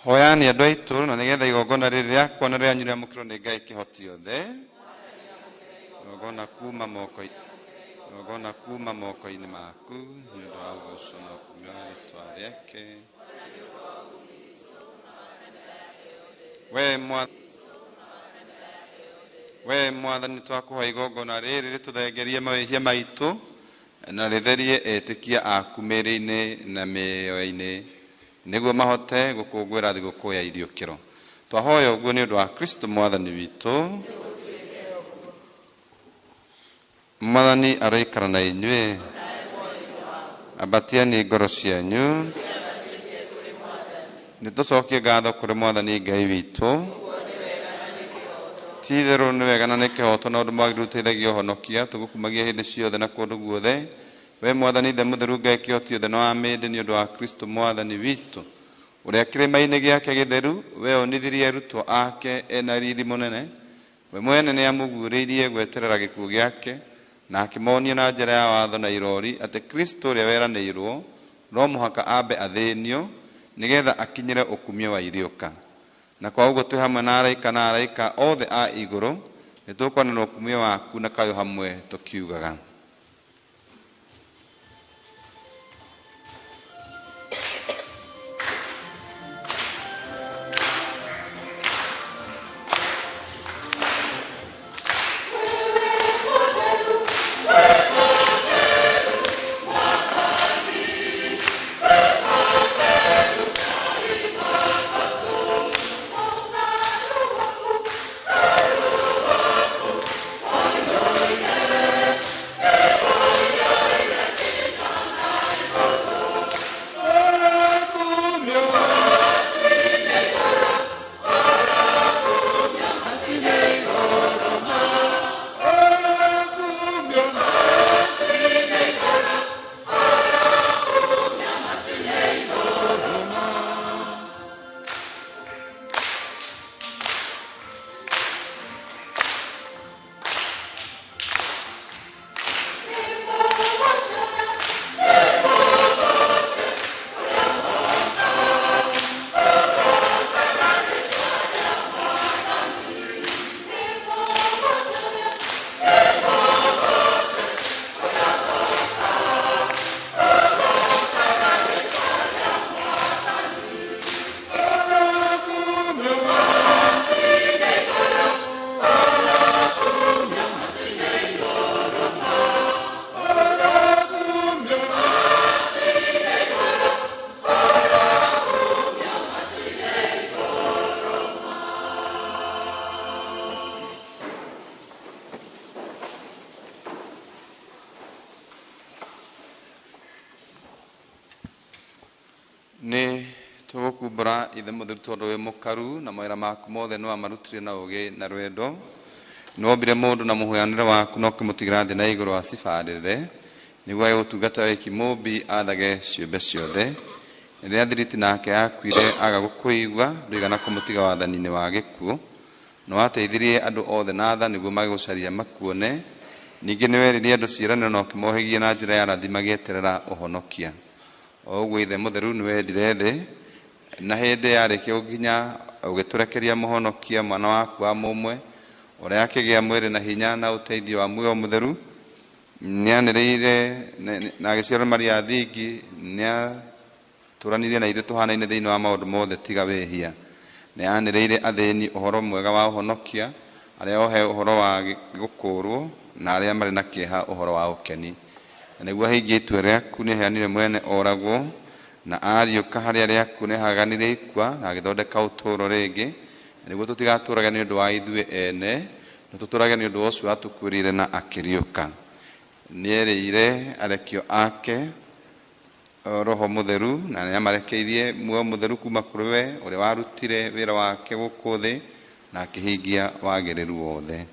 hoyani andũ aitũ na nĩgetha igongona rĩrĩ rĩakwa na rĩanyu rĩamũkĩrwo nĩ Ngai kĩhoti yothe igongona kuma moko-inĩ maku nĩ ũndũ wa ũgũcwo na ũkumio wa rĩĩtwa rĩake we Mwathani twakũhoya igongona rĩrĩ rĩtũthengerie mawĩhia maitũ na rĩtherie etĩkia aku mĩĩrĩ-inĩ na mĩoyo-inĩ nĩguo mahote gũkũngũĩra thigũkũ ya iriũkĩro. Twahoya ũguo nĩ ũndũ wa Kristo Mwathani witũ. Mwathani aroikara na inyuĩ. Ambatiani ngoro cianyu. Nĩtũcokie ngatho kũrĩ Mwathani Ngai witũ. Ti-itherũ nĩ wega na nĩ kĩhoto na ũndũ mwagĩrĩru ũteithagia ũhonokia tũgũkumagia hĩndĩ ciothe na kũndũ guothe. We Mwathani Ithe mũtheru Ngai kĩhoti yothe na wa mĩndĩ nĩ ũndũ wa Kristo Mwathani witũ ũrĩa kĩrĩma-inĩ gĩake gĩtheru we onithirie arutwo ake ena riri mũnene. We mwene nĩ amũguũrĩirie gweterera gĩkuũ gĩake na akĩmonia na njĩra ya watho na irori atĩ Kristo ũrĩa weranĩirwo no mũhaka ambe athĩnio nĩgetha akinyĩre ũkumio wa iriũka. Na kwa ũguo twĩ hamwe na araika othe a igũrũ nĩ tũkwanĩra ũkumio waku na kayũ hamwe tũkiugaga. Nĩ tũgũkumbũra Ithe mũtheru tondũ wĩ mũkaru na mawĩra maku mothe nĩ wamarutire na ũũgĩ na rwendo. Nĩwombire mũndũ na mũhũyanĩre waku na ũkĩmũtigĩra thĩ na igũrũ acibarĩre nĩguo agĩgũtungata we kĩmũmbi athage ciũmbe ciothe. Rĩrĩa thiriti nake yakuire aga gũkũigua ndũigana kũmũtiga wathani-inĩ wa gĩkuũ. Nĩwateithirie andũ othe na tha nĩguo magĩgũcaria makuone. Ningĩ nĩweririe andũ ciĩranĩro na ũkĩmohegie na njĩra ya rathi magĩeterera ũhonokia. O ũguo Ithe mũtheru nĩwendire thĩ na hĩndĩ yarĩkia gũkinya ũgĩtũrekeria mũhonokia mwana waku wa mũmwe ũrĩa akĩgĩa mwĩrĩ na hinya na ũteithio wa muoyo mũtheru. Nĩanĩrĩire na agĩciarwo Maria thingi nĩatũranirie na ithuĩ tũhanaine thĩinĩ wa maũndũ mothe tiga wĩhia. Nĩanĩrĩire athĩni ũhoro mwega wa ũhonokia, arĩa ohe ũhoro wa gũkũũrwo na arĩa marĩ na kĩeha ũhoro wa ũkeni. Nĩguo ahingie itua rĩaku nĩaheanire mwene oragwo na ariũka harĩa rĩaku nĩahaganire ikwa na agĩthondeka ũtũũro rĩngĩ nĩguo tũtigatũũrage nĩ ũndũ wa ithuĩ ene na tũtũũrage nĩ ũndũ wa ũcio watũkuĩrĩire na akĩriũka. Nĩerĩire arekio ake Roho Mũtheru na nĩamarekeirie muoyo mũtheru kuma kũrĩ we ũrĩa warutire wĩra wake gũkũ thĩ na akĩhingia wagĩrĩru wothe.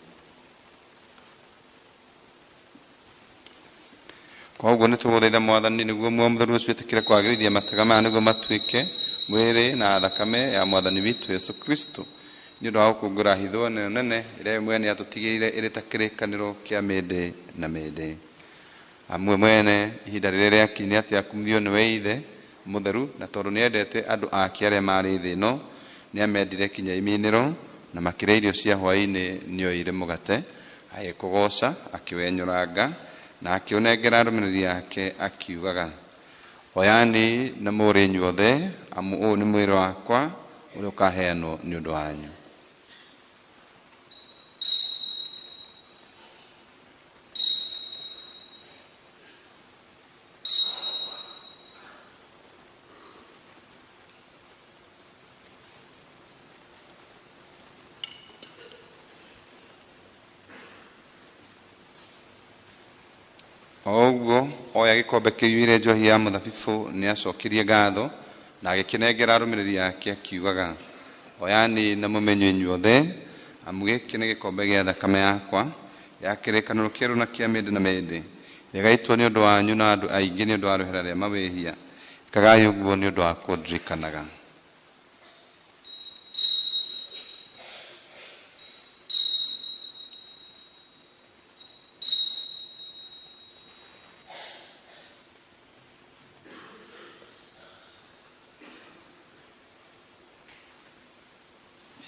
Kwa ũguo nĩtũgũthaitha Mwathani nĩguo muoyo mũtheru ũcio wĩtĩkĩre kwagĩrithia matega maya nĩguo matuĩke mwĩrĩ na thakame ya Mwathani witũ Yesu Kristo nĩ ũndũ wa gũkũngũĩra hitho nene ĩrĩa we mwene atũtigĩire ĩrĩ ta kĩrĩkanĩro kĩa mĩndĩ na mĩndĩ. Amwe mwene ihinda rĩrĩa rĩakinya atĩ akumithio nĩwe Ithe mutheru na tondu ni endete andu ake aria mari thi no ni amendire kinya iminiro na makira irio cia hwaini ni oire mugate agikugoca akiwenyuranga na akionengera arumiriri yake akiugaga oyani na muri nyuothe amu ni mwiri wakwa uria ukaheanwo ni undu wanyu. Oguo oya gikombe kiiyuire njohi ya muthabibu ni acokirie ngatho na agikinengera arumiriri yake akiugaga oyani na mumenye inyuothe amu giki ni gikombe gia thakame yakwa ya kirikaniro kieru na kia mindi na mindi gigaitwo ni undu wanyu na andu aingi ni undu wa rwehera ria mawihia ikagai uguo ni undu wa kundirikanaga.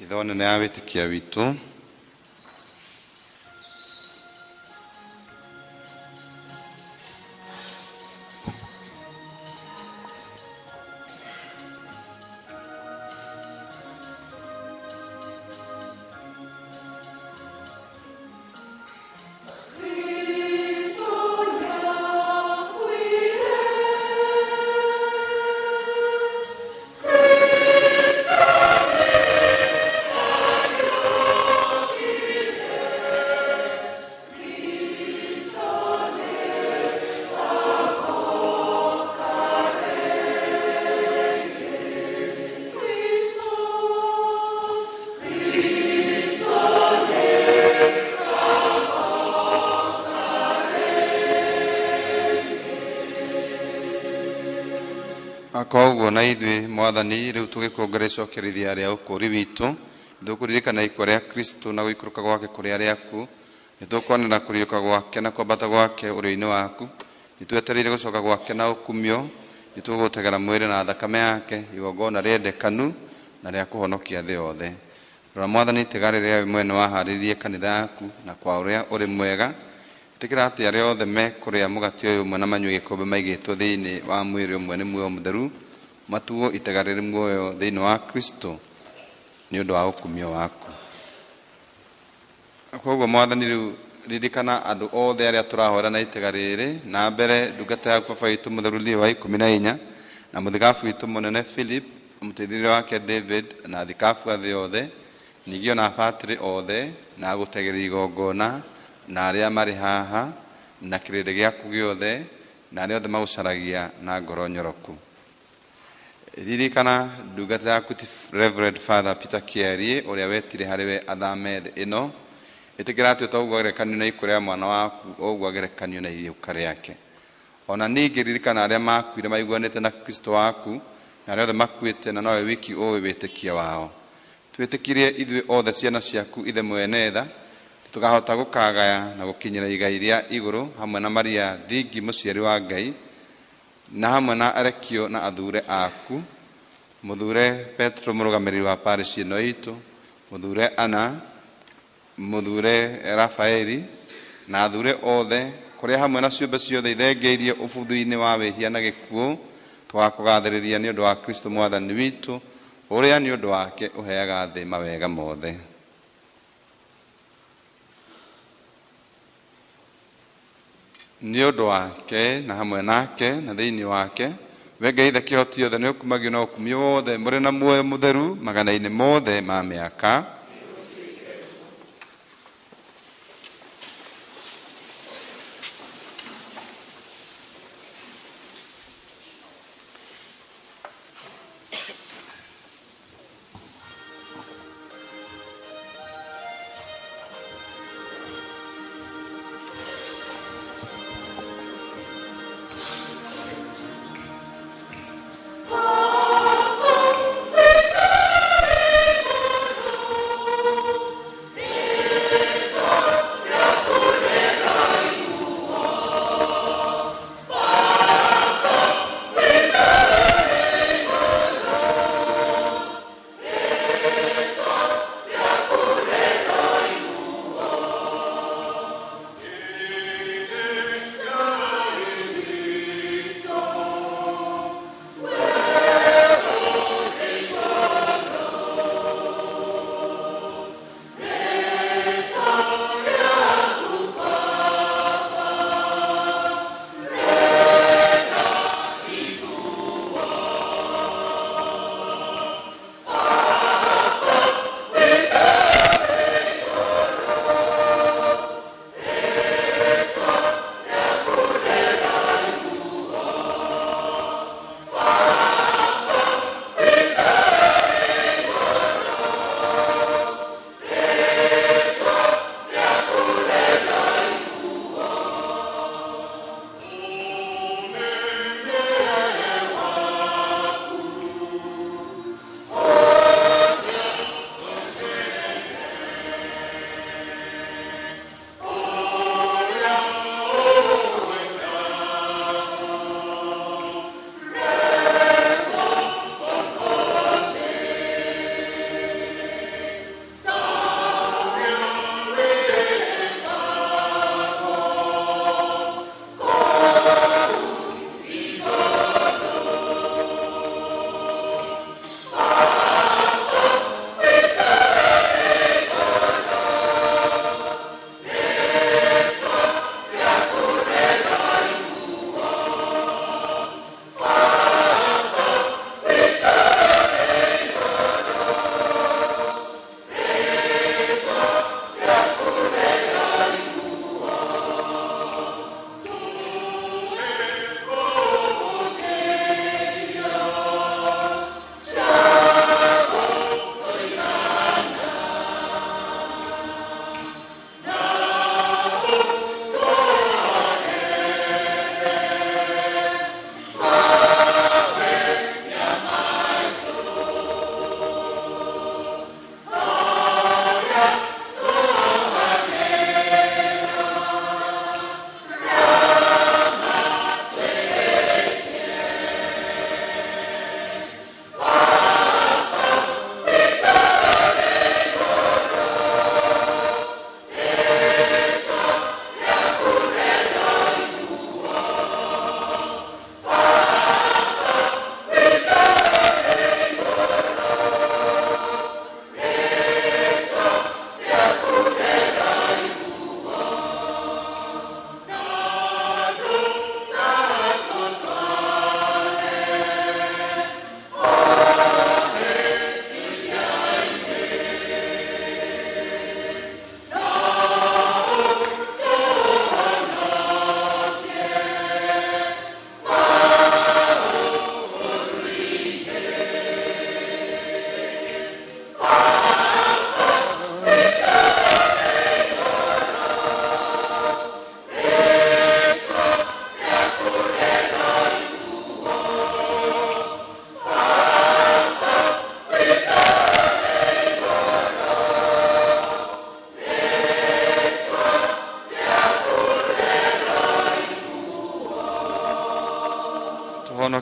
Itho nene ya witikia witu Koguo na ithui mwathani riu tugikongerera icokerithia ria ukuri witu thukuririkana ikwa ria Kristo na guikuruka gwake kuri aria aku nitukwonera kuriuka gwake na kwambata gwake urio-ini waku nitwetereire gucoka gwake na ukumio nitugutegera mwiri na thakame yake igongona riendekanu na ria kuhonokia thi yothe. Rora mwathani tigari ria we mwene waharirie kanitha yaku na kwa uria uri mwega tikira ati aria othe mekuria mugati uyu umwe na manyue gikombe maigitwo thiini wa mwiri umwe ni muoyo mutheru matuo itegariri muoyo thiini wa Kristo ni undu wa ukumio waku. Koguo mwathani riu ririkana andu othe aria turahora na itegariri na mbere ndungata yaku baba witu mutheru Leo wa 14 na muthigafu witu munene Philip muteithĩrĩria wake David na thikafu athi othe ningĩ ona abatĩrĩ othe na gutegeria igongona na aria mari haha na kĩrĩndĩ gĩaku gĩothe na aria othe magucaragia na ngoro nyoroku. Ririkana ndungata yaku Reverend Father Peter Kieri uria wetire hariwe athame thĩ ĩno ĩtĩkĩra atĩ ũtaũguo agerekanio na ikuũ rĩa mwana waku ũguo agerekanio na iruka rĩake. Ona ningĩ ririkana arĩa makuire maiguanĩte na Kristo waku na arĩa othe makuĩte na nowe wiki ũĩ wĩtĩkia wao. Twĩtĩkirie ithuĩ othe ciana ciaku ithe mwene tha tukahota gũkagaya na gũkinyĩra igai rĩa igũrũ hamwe na Maria thingi mũciari wa Ngai na hamwe na arekio na athure aku muthure Petro mũrũgamĩrĩri wa parish ĩno itũ muthure Ana muthure Rafaeli na athure othe kũrĩa hamwe na ciũmbe ciothe ithengeirie ũbuthu-inĩ wa wĩhia na gĩkuũ twakũgathĩrĩria nĩ ũndũ wa Kristo mwathani witũ ũrĩa nĩ ũndũ wake ũheaga thĩ mawega mothe. Nĩ ũndũ wake na hamwe nake na thĩinĩ wake we Ngai ithe kĩhoti yothe nĩ ũkumagio na ũkumio wothe mũrĩ na muoyo mũtheru magana-inĩ mothe ma mĩaka.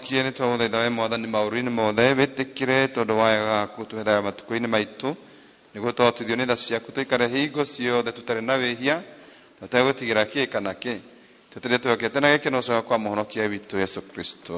tũhonokie nĩ twagũthaitha we mwathani maũru-inĩ mothe wĩtĩkĩre tondũ wa wega waku tũhethaga matukũ-inĩ maitũ nĩguo twahotithio nĩ tha ciaku tũikare hingo ciothe tũtarĩ na wĩhia tũtegũtigĩra kĩ kana kĩ tũtĩrĩ twĩhokete na gĩkeno ũcoka kwa mũhonokia witũ Yesu Kristo.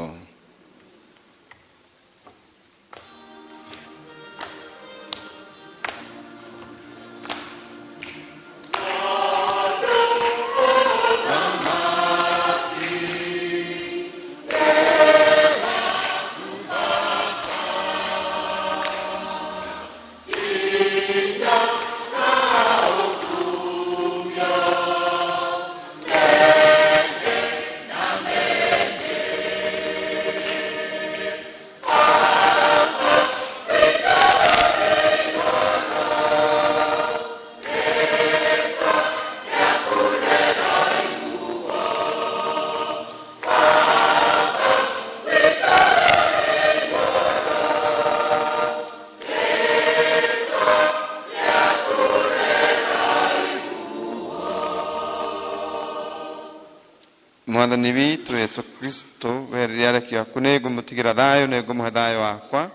Mwathani witũ Yesu Kristo werĩire areki aku nĩngũmũtigĩra thayũ nĩngũmũhe thayũ wakwa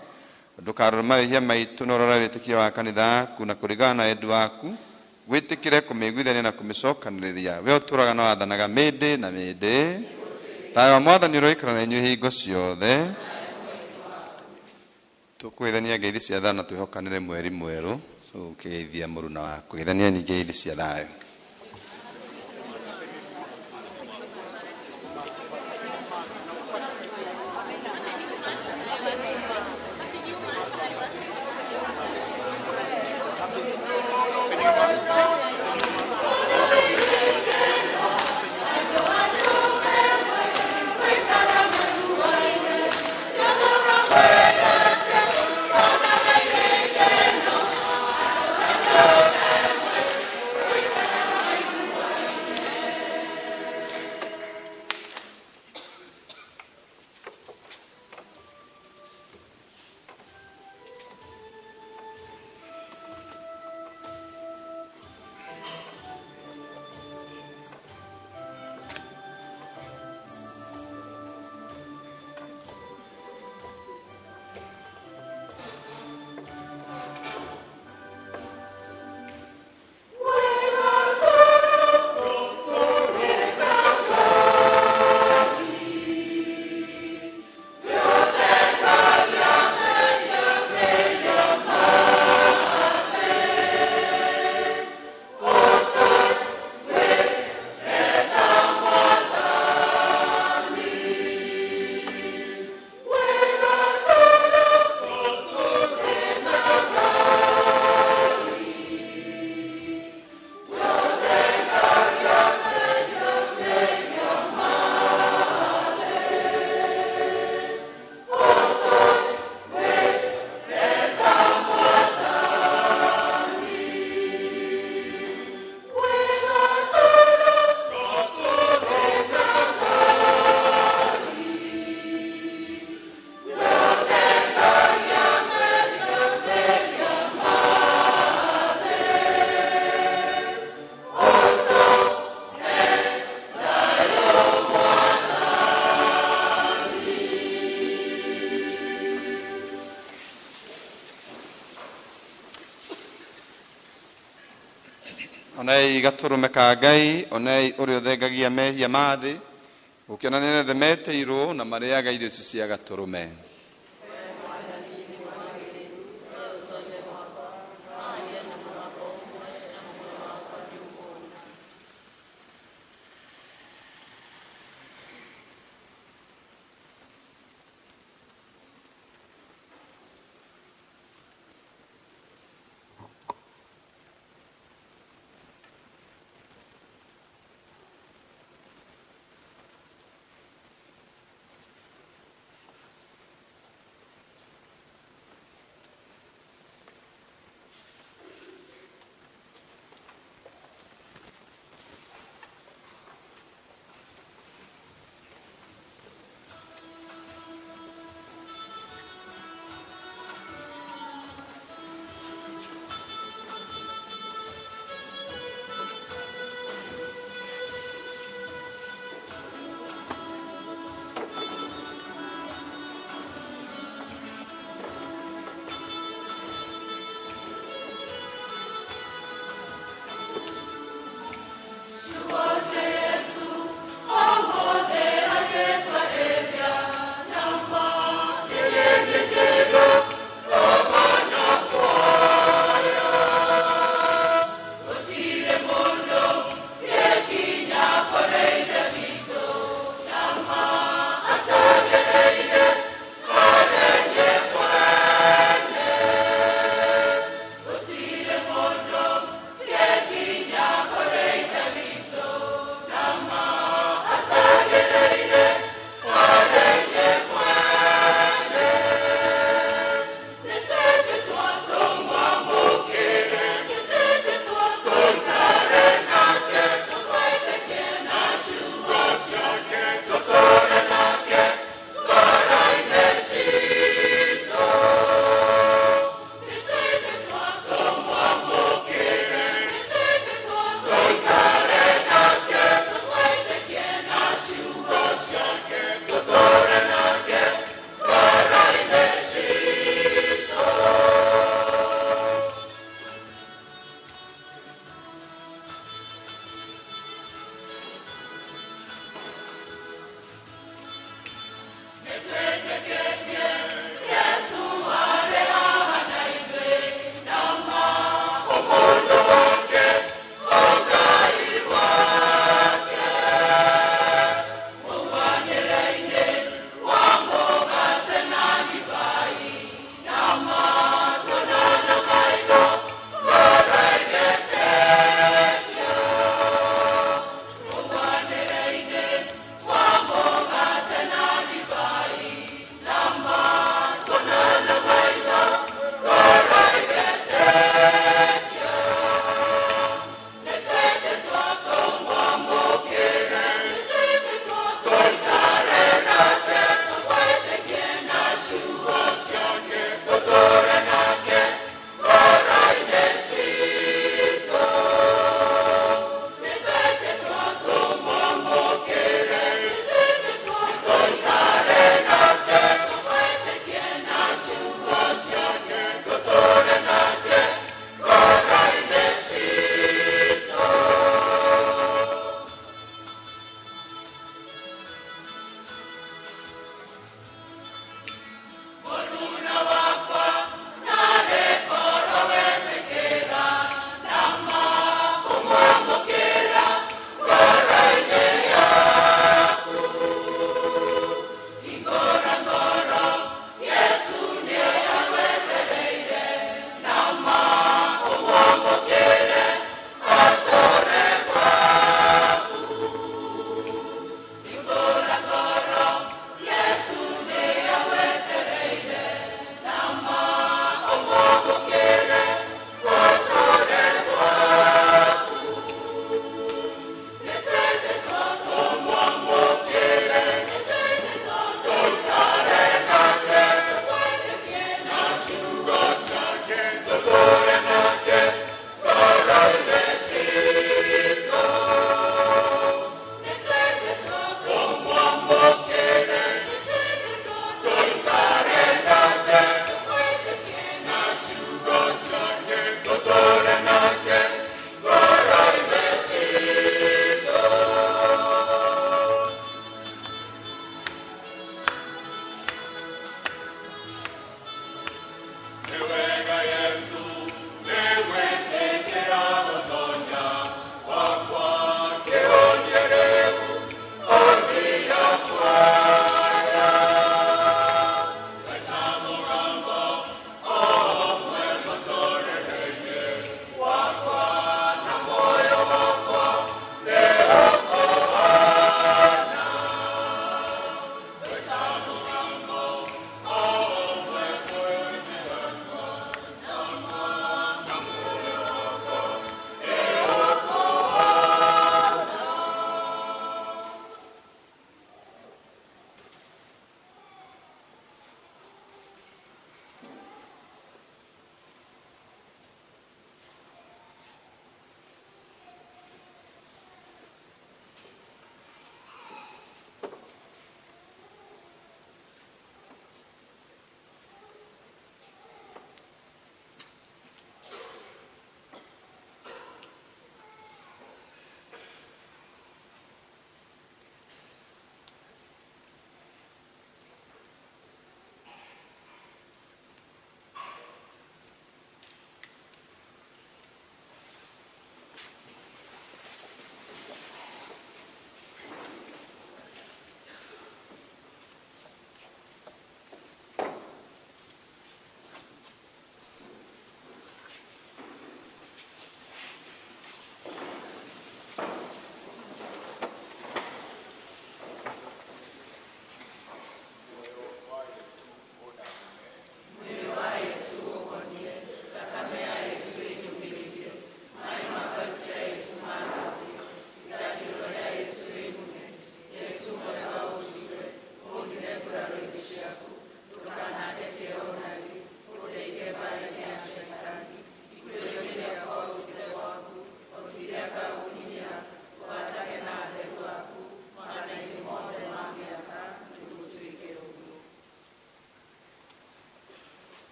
ndũkarore mawĩhia maitũ no rora wĩtĩkio wa kanitha yaku na kũringana na wendi waku wĩtĩkĩre kũmĩiguithania na kũmĩcokanĩrĩria we ũtũũraga na wathanaga mĩndĩ na mĩndĩ. Thayũ wa Mwathani ũroikara na inyuĩ hingo ciothe. Tũkũgeithania ngeithi cia thayũ na twĩhokanĩre mweri mwerũ ũkĩgeithia mũruna waku. Geithania ningĩ ngeithi cia thayũ. Onei gatũrũme ka Ngai, onei ũrĩa ũthengagia mehia ma thĩ, gũkĩonania nĩ themeteirwo na marĩaga irio ici cia gatũrũme.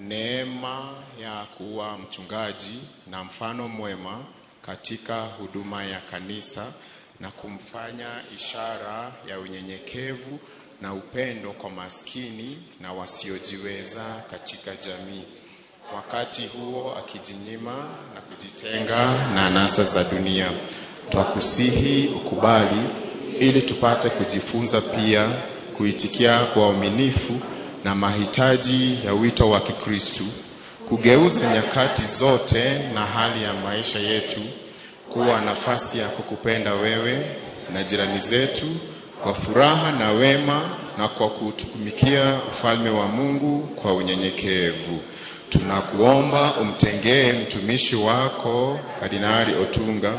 neema ya kuwa mchungaji na mfano mwema katika huduma ya kanisa na kumfanya ishara ya unyenyekevu na upendo kwa maskini na wasiojiweza katika jamii. Wakati huo akijinyima na kujitenga na anasa za dunia. Twakusihi ukubali ili tupate kujifunza pia kuitikia kwa uaminifu na mahitaji ya wito wa Kikristo, kugeuza nyakati zote na hali ya maisha yetu kuwa nafasi ya kukupenda wewe na jirani zetu kwa furaha na wema na kwa kutumikia ufalme wa Mungu kwa unyenyekevu. Tunakuomba umtengee mtumishi wako Kardinali Otunga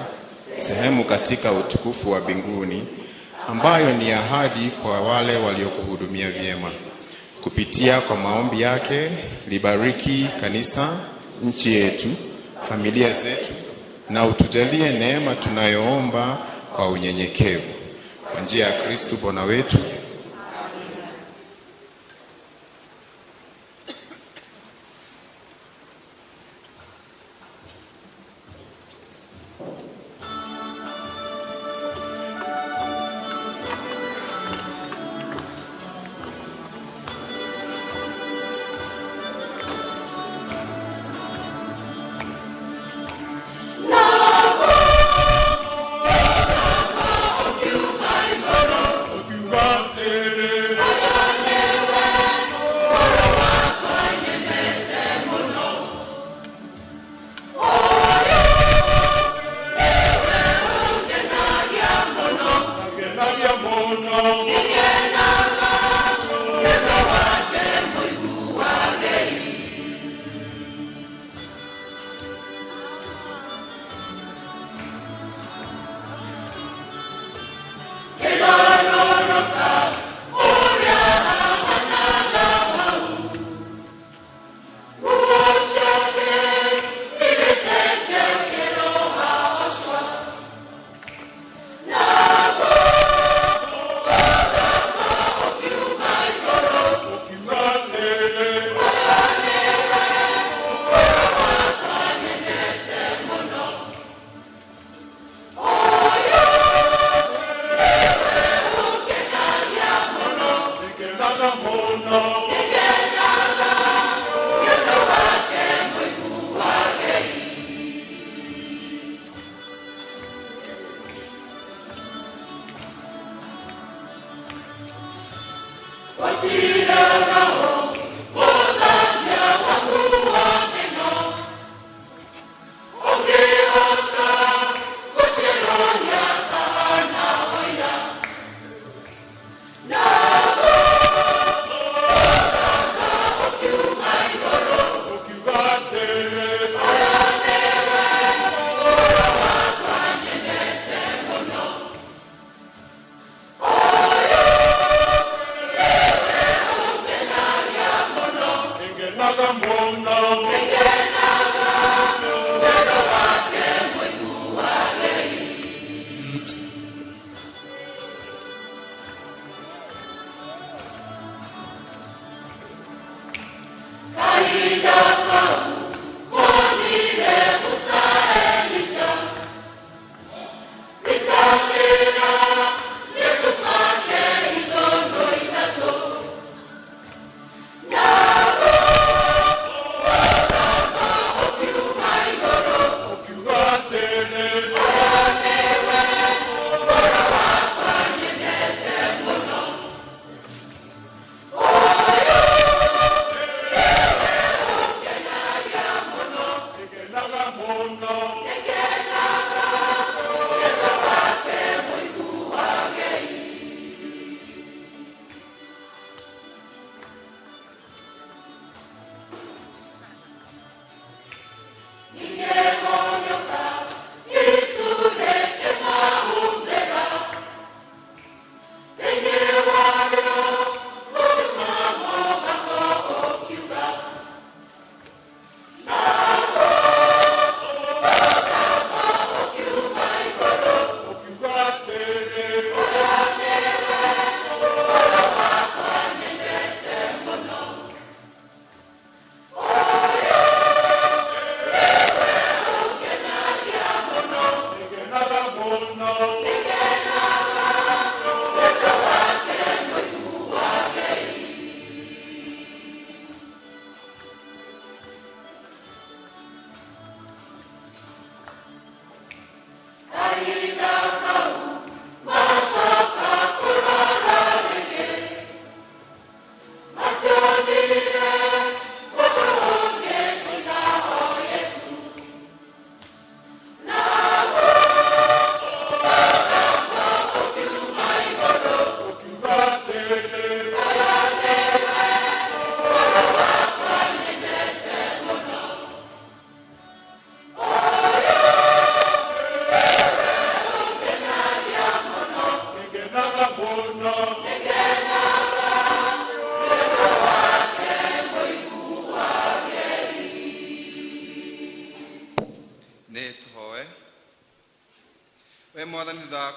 sehemu katika utukufu wa mbinguni, ambayo ni ahadi kwa wale waliokuhudumia vyema. Kupitia kwa maombi yake, libariki kanisa, nchi yetu, familia zetu, na utujalie neema tunayoomba kwa unyenyekevu. Kwa njia ya Kristo Bwana wetu.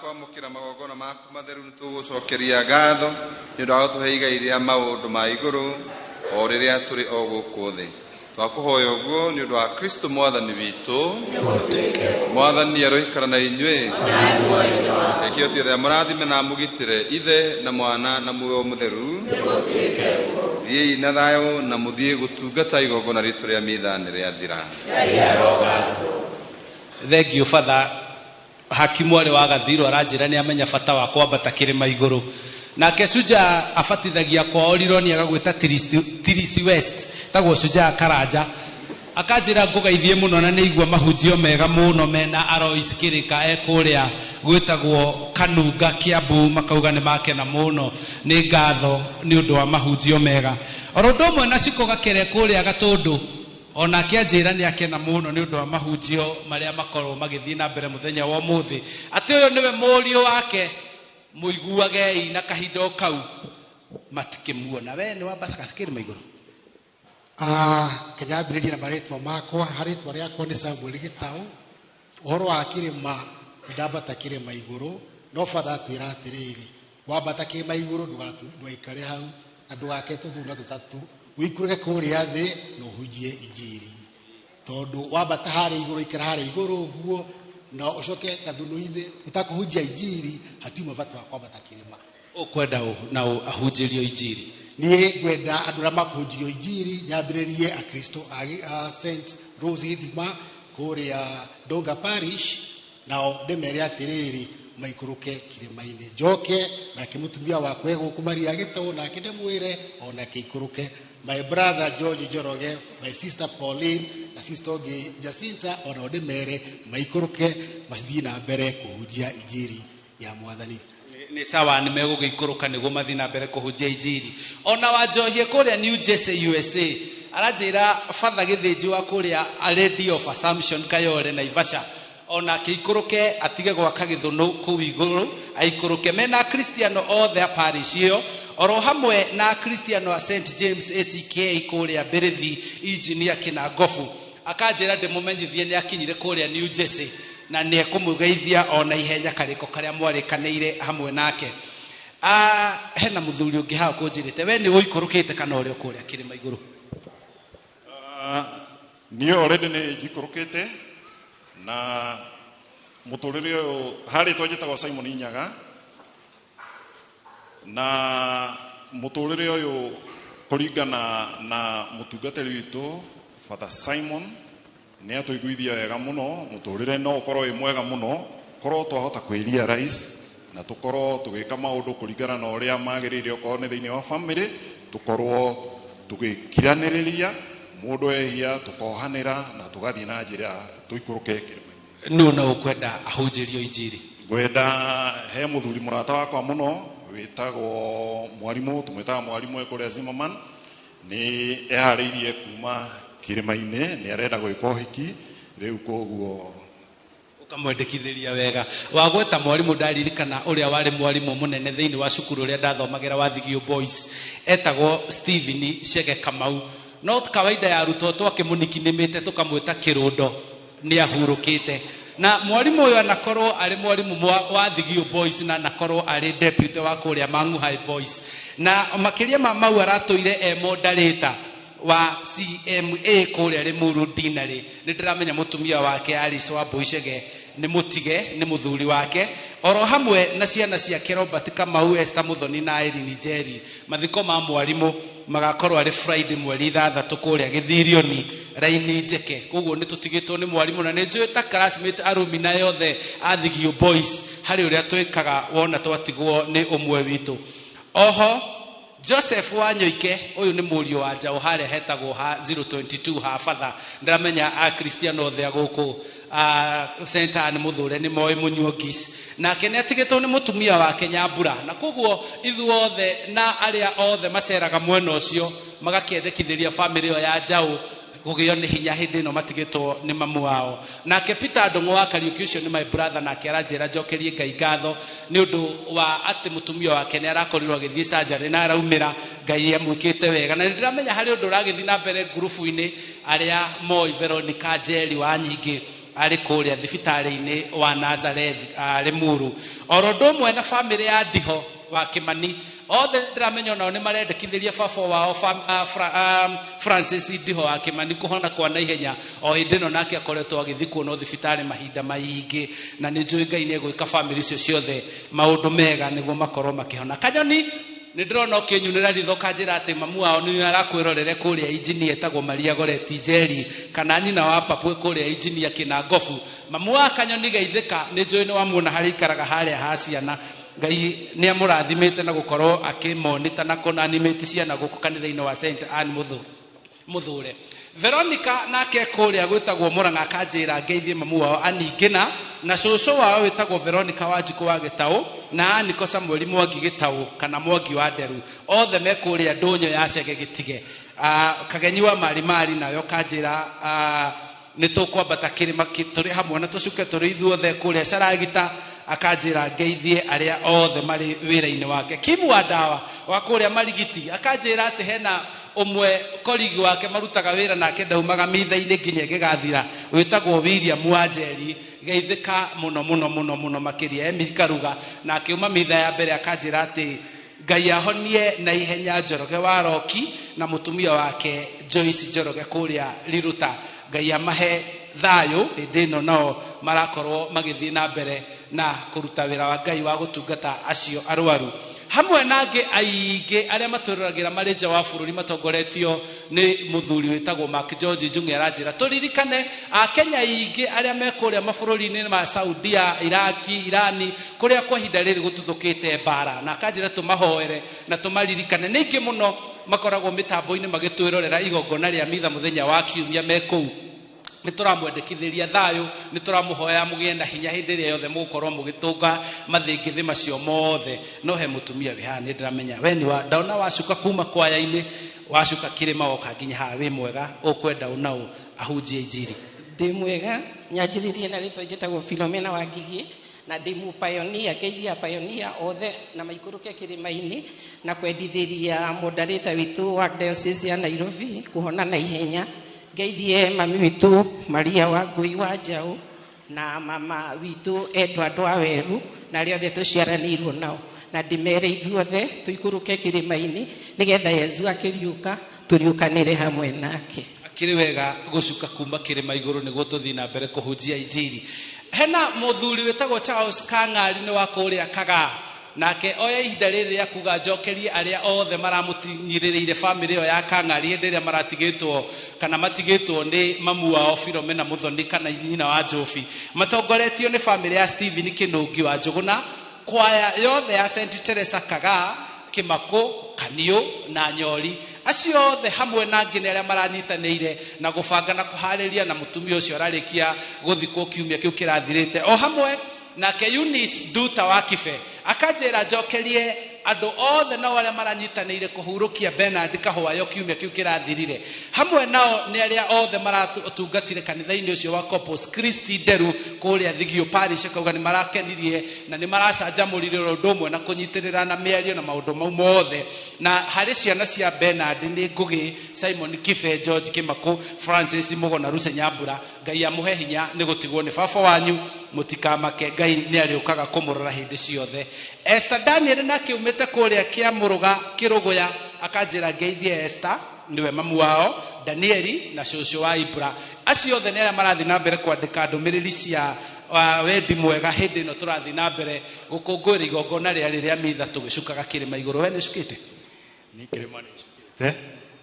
kwamũkĩra magongona maku matheru nĩtũgũcokeria ngatho nĩ ũndũ wa gũtũhe igai rĩa maũndũ ma igũrũ o rĩrĩa tũrĩ o gũkũ thĩ. Twakũhoya ũguo nĩ ũndũ wa Kristo mwathani witũ. Mwathani aroikara na inyuĩ. Rekio tiothe mũrathime na mũgitĩre Ithe na Mwana na Muoyo Mũtheru. Thiĩi na thayũ na mũthiĩ gũtungata igongona ritũ rĩa mitha nĩ rĩathira. Thengiũ Father. Hakimu arĩ wa Gathiro aranjĩra nĩ amenya bata wa kwambata kĩrĩma igũrũ. Nake Suja abatithagia kwao Lironi agagwĩta Tirisi West tagwo Suja Karanja. Akanjĩra ngũgeithie mũno na nĩigua mahunjio mega mũno mena Alois Kĩrĩka ekũrĩa gwĩtagwo Kanunga Kiambu, makauga nĩ makena mũno nĩ ngatho nĩ ũndũ wa mahunjio mega. Oro ũndũ ũmwe na Ciko Gakere kũrĩa Gatũndũ ona akĩanjĩra nĩ akena mũno nĩ ũndũ wa mahunjio marĩa makorwo magĩthiĩ na mbere mũthenya wa ũmũthĩ. Atĩ ũyũ nĩwe mũriũ wake, mũiguagei na kahinda kau matikĩmuona. We nĩ wambataga kĩrĩma igũrũ? Kĩnyambĩrĩria na marĩtwa makwa, harĩtwa rĩakwa nĩ Samuel Gĩtaũ. Ũhoro wa kĩrĩma ndambata kĩrĩma igũrũ, no Father atwĩra atĩrĩrĩ, wambata kĩrĩma igũrũ ndũgaikare hau na ndũgake tũthuna tũtatũ, wĩikũrũke kũrĩa thĩ na ũhunjie injiri. Tondũ wambata harĩa igũrũ ikara harĩa igũrũ ũguo na ũcoke gathũnũ-inĩ ũtakũhunjia injiri, hatiuma bata wa kwambata kĩrĩma. Ũkwenda na ahunjĩrio injiri? Niĩ ngwenda andũ arĩa makũhunjirio injiri nyambĩrĩrie Akristo a St. Rose Gĩthima kũrĩa Donga Parish, nao ndĩmere atĩrĩrĩ maikũrũke kĩrĩma-inĩ. Njoke nake mũtumia wakwa egũkũ Maria Gĩtaũ nake ndĩmwĩre onake ikũrũke. My brother George Njoroge, my sister Pauline na sister Ogi Jacinta onao ndĩmere maikũrũke mathiĩ na mbere kũhunjia injiri ya Mwathani. Nĩ sawa, nĩ megũgĩikũrũka nĩguo mathiĩ na mbere kũhunjia injiri. Ona Wanjohie kũrĩa New Jersey USA aranjĩra Father Gĩthĩnji wa kũrĩa Lady of Assumption Kayole Naivasha ona akĩikũrũke atige gwaka gĩthũnũ kũu igũrũ, aikũrũke mena Kristiano othe a parish ĩyo, oro hamwe na Kristiano a St. James ACK kũrĩa Berithi Engineer Kĩnangobu. Akanjĩra ndĩmũmenyithie nĩ akinyire kũrĩa New Jersey na nĩ ekũmũgeithia ona ihenya karĩko karĩa mwarĩkanĩire hamwe nake. Hena mũthuri ũngĩ haha kũnjĩrĩte, we nĩ ũikũrũkĩte kana ũrĩ kũrĩa kĩrĩma igũrũ? Niĩ already nĩ njikũrũkĩte na mũtũrĩre ũyũ harĩtwa njĩtagwo Simon Inyaga, na mũtũrĩre ũyũ kũringana na mũtungatĩri witũ Father Simon nĩ atũiguithia wega mũno. Mũtũrĩre no ũkorwo wĩ mwega mũno korwo twahota kwĩria rais na tũkorwo tũgĩka maũndũ kũringana na ũrĩa magĩrĩire, okorwo nĩ thĩinĩ wa family tũkorwo tũgĩkiranĩrĩria, mũndũ ehia tũkohanĩra na tũgathiĩ na njĩra tũikũrũke kĩrĩma-inĩ. Nũ na ũkwenda ahunjĩrio injiri? Ngwenda he mũthuri mũrata wakwa mũno wĩtagwo mwarimũ, tũmwĩtaga mwarimũ kũrĩa Zimmerman, nĩ eharĩirie kuma kĩrĩma-inĩ, nĩ arenda gwĩka ũhiki rĩu, koguo ukamwendekithĩria wega. Wagweta mwarimũ ndaririkana ũrĩa warĩ mwarimũ mũnene thĩinĩ wa cukuru ũrĩa ndathomagĩra wa Thigio Boys, etagwo Stephen Chege Kamau. No kawaida ya arutwo twakĩmũnikinĩmĩte tũkamwĩta Kĩrũndo, nĩ ahurũkĩte. Na mwarimũ ũyũ anakorwo arĩ mwarimũ wa Thigio Boys na anakorwo arĩ deputy wa kũrĩa Mang'u High Boys, na makĩria ma mau aratũire moderator wa CMA kũrĩa Limuru Dinarĩ. Nĩ ndĩramenya mũtumia wake Alice Wambui Chege nĩ mũtige, nĩ mũthuri wake, oro hamwe na ciana ciake Robert Kamau, Esther Muthoni na Irene Njeri. Mathiko ma mwarimũ magakorwo arĩ Friday mweri 6 kũrĩa Gĩthirioni raini njeke. Koguo nĩ tũtigĩtwo nĩ mwarimũ na nĩ njũĩ ta classmate alumni yothe a Thigio Boys harĩ ũrĩa twĩkaga wona twatigwo nĩ ũmwe witũ. Oho Joseph Wanyoike ũyũ nĩ mũriũ wa njaũ harĩa hetagwo ha 022 ha Father, ndĩramenya a Kristiano othe gũkũ St. Anne Mũthure nĩ moĩ Mũnyuongis, nake nĩ atigĩtwo nĩ mũtumia wake Nyambura, na koguo ithuothe na arĩa othe maceraga mwena ũcio magakĩendekithĩria family ĩyo ya njaũ kũgĩo nĩ hinya hĩndĩ ĩno matigĩtwo nĩ mamu wao. Nake Peter Ndung'u wa Kariuki ũcio nĩ my brother, nake aranjĩra njokerie Ngai ngatho nĩ ũndũ wa atĩ mũtumia wake nĩ arakorirwo agĩthiĩ surgery na araumĩra. Ngai amwĩkĩte wega, na nĩ ndĩramenya harĩ ũndũ ũragĩthiĩ na mbere ngurubu-inĩ arĩa moi Veronica Njeri wa Nyingĩ ari kuria thibitari-ini wa Nazareth Limuru orondo mwe na family ya Ndiho wa Kimani othe ndiramenya nao ni marendekithiria baba wao Francis Ndiho wa Kimani kuhona kwa na ihenya o hindino nake akoretwo agithikwo no thibitari mahinda maingi na ni njui Ngai ni gwika family icio ciothe maundu mega niguo makorwo makihona. Kanyoni ni ndirona ukinyunira ritho kanjira ati mamu wao ni arakwirorere kuria injini etagwo Maria Goreti Njeri kana nyina wa Papu kuria injini akina Ngofu. Mamu wa Kanyoni geithika ni njui ni wamuona hari ikaraga haria haciana Ngai ni amurathimite na gukorwo akimonita na kunanimate ciana guku kanitha-ini wa St Anne Muthure. Veronica nake kuria gwitagwo Muranga kanjira ngeithie mamu wao Aningina na cucu wao witagwo Veronica Wanjiku wa Gitau na Aniko Samuel Mwangi Gitau kana Mwangi wa Nderu othe me kuria Ndunyo ya Cege Gitige. Kagenyi wa Marimari nayo kanjira nitukwambata kirima turi hamwe na tucuke turi ithuothe kuria Caragita akanjira ngeithie aria othe mari wira-ini wake. Kimu wa Ndawa wa kuria Marigiti akanjira ati hena umwe koligi wake marutaga wira nake ndaumaga mitha-ini nginya gigathira witagwo William Wanjeri geithika muno makiria Emily Karuga na akiuma mitha ya mbere akanjira ati Ngai ahonie na ihenya Njoroge wa Roki na mutumia wake Joyce Njoroge kuria Liruta. Ngai amahe thayo hindino nao marakorwo magithii na mbere na kuruta wira wa Ngai wa gutungata acio arwaru hamwe nange ainge aria matururagira marenja wa bururi matongoretio ni muthuri witagwo Mark George Njungi aranjira turirikane Kenya ainge aria mekuria mabururi-ini ma Saudia, Iraki, Irani kuria kwa hinda riri gututhukite bara na akanjira tumahoere na tumaririkane ningi muno makoragwo mitambo-ini magitwirorera igongona ria mitha muthenya wa kiumia mekou nituramwendekithiria thayo nituramuhoya mugie na hinya hindi ria yothe mugukorwo mugitunga mathingithi macio mothe no he mutumia wihani ndiramenya we ni ndaona wacuka kuma kwaya-ini wacuka kirima woka nginya ha wi mwega ukwenda unau ahunjie injiri ndi mwega nyanjiririe na ritwa njitagwo Philomena wa Ngigi na ndi mu pioneer keijia pioneer othe na maikuruke kirima-ini na kwendithiria moderator witu wa diocese ya Nairobi kuhona na ihenya. Geithie mami witu Maria wa Ngui wa Njau na mama witu Edward wa Weru na aria othe tuciaranirwo nao na ndimere ithuothe tuikuruke kirima-ini nigetha Yesu akiriuka turiukanire hamwe nake. Akiri wega gucuka kuma kirima iguru niguo tuthii na mbere kuhunjia injiri. Hena muthuri witagwo Charles Kang'ari ni wa kuria Kaga nake oya ihinda riri ya kuga njokerie aria othe maramutinyirireire family yo ya Kang'ari hindi ria maratigitwo kana matigitwo ni mamu wao Philomena Muthoni kana nyina wa Njofi matongoretio ni family ya Stephen Kinungi wa Njuguna kwaya yothe ya St Teresa Kaga Kimako Kanio na Nyori acio othe hamwe na ngine aria maranyitanire na gubanga na kuhariria na mutumia ucio ararikia guthikwo kiumia kiu kirathirite o hamwe nake Eunice Nduta wa Kibe akanjira njokerie andu othe nao aria maranyitanire kuhurukia Bernard Kahwayo kiumia kiu kirathirire hamwe nao ni aria othe maratungatire kanitha-ini ucio wa Corpus Christi Nderu kuria Thigio Parish akauga ni marakenirie na ni maracanjamurire undu umwe na kunyitirira na miario na maundu mau mothe na hari ciana cia Bernard ni Ngugi Simon Kibe George Kimako Francis Mugona Ruse Nyambura Ngai amuhe hinya ni gutigwo ni baba wanyu mutikamake Ngai ni ariukaga kumurora hindi ciothe. Esther Daniel nake umete kuria kia muruga kiruguya akanjira ngeithie Esther niwe mamu wao Danieli na cucu wa Ibra acio othe ni aria marathi na mbere kwandika ndumiriri cia wendi mwega hindi ino turathi na mbere gukungwira igongona ria mitha tugicukaga kirima iguru. We ni cukite ni kirima ni cukite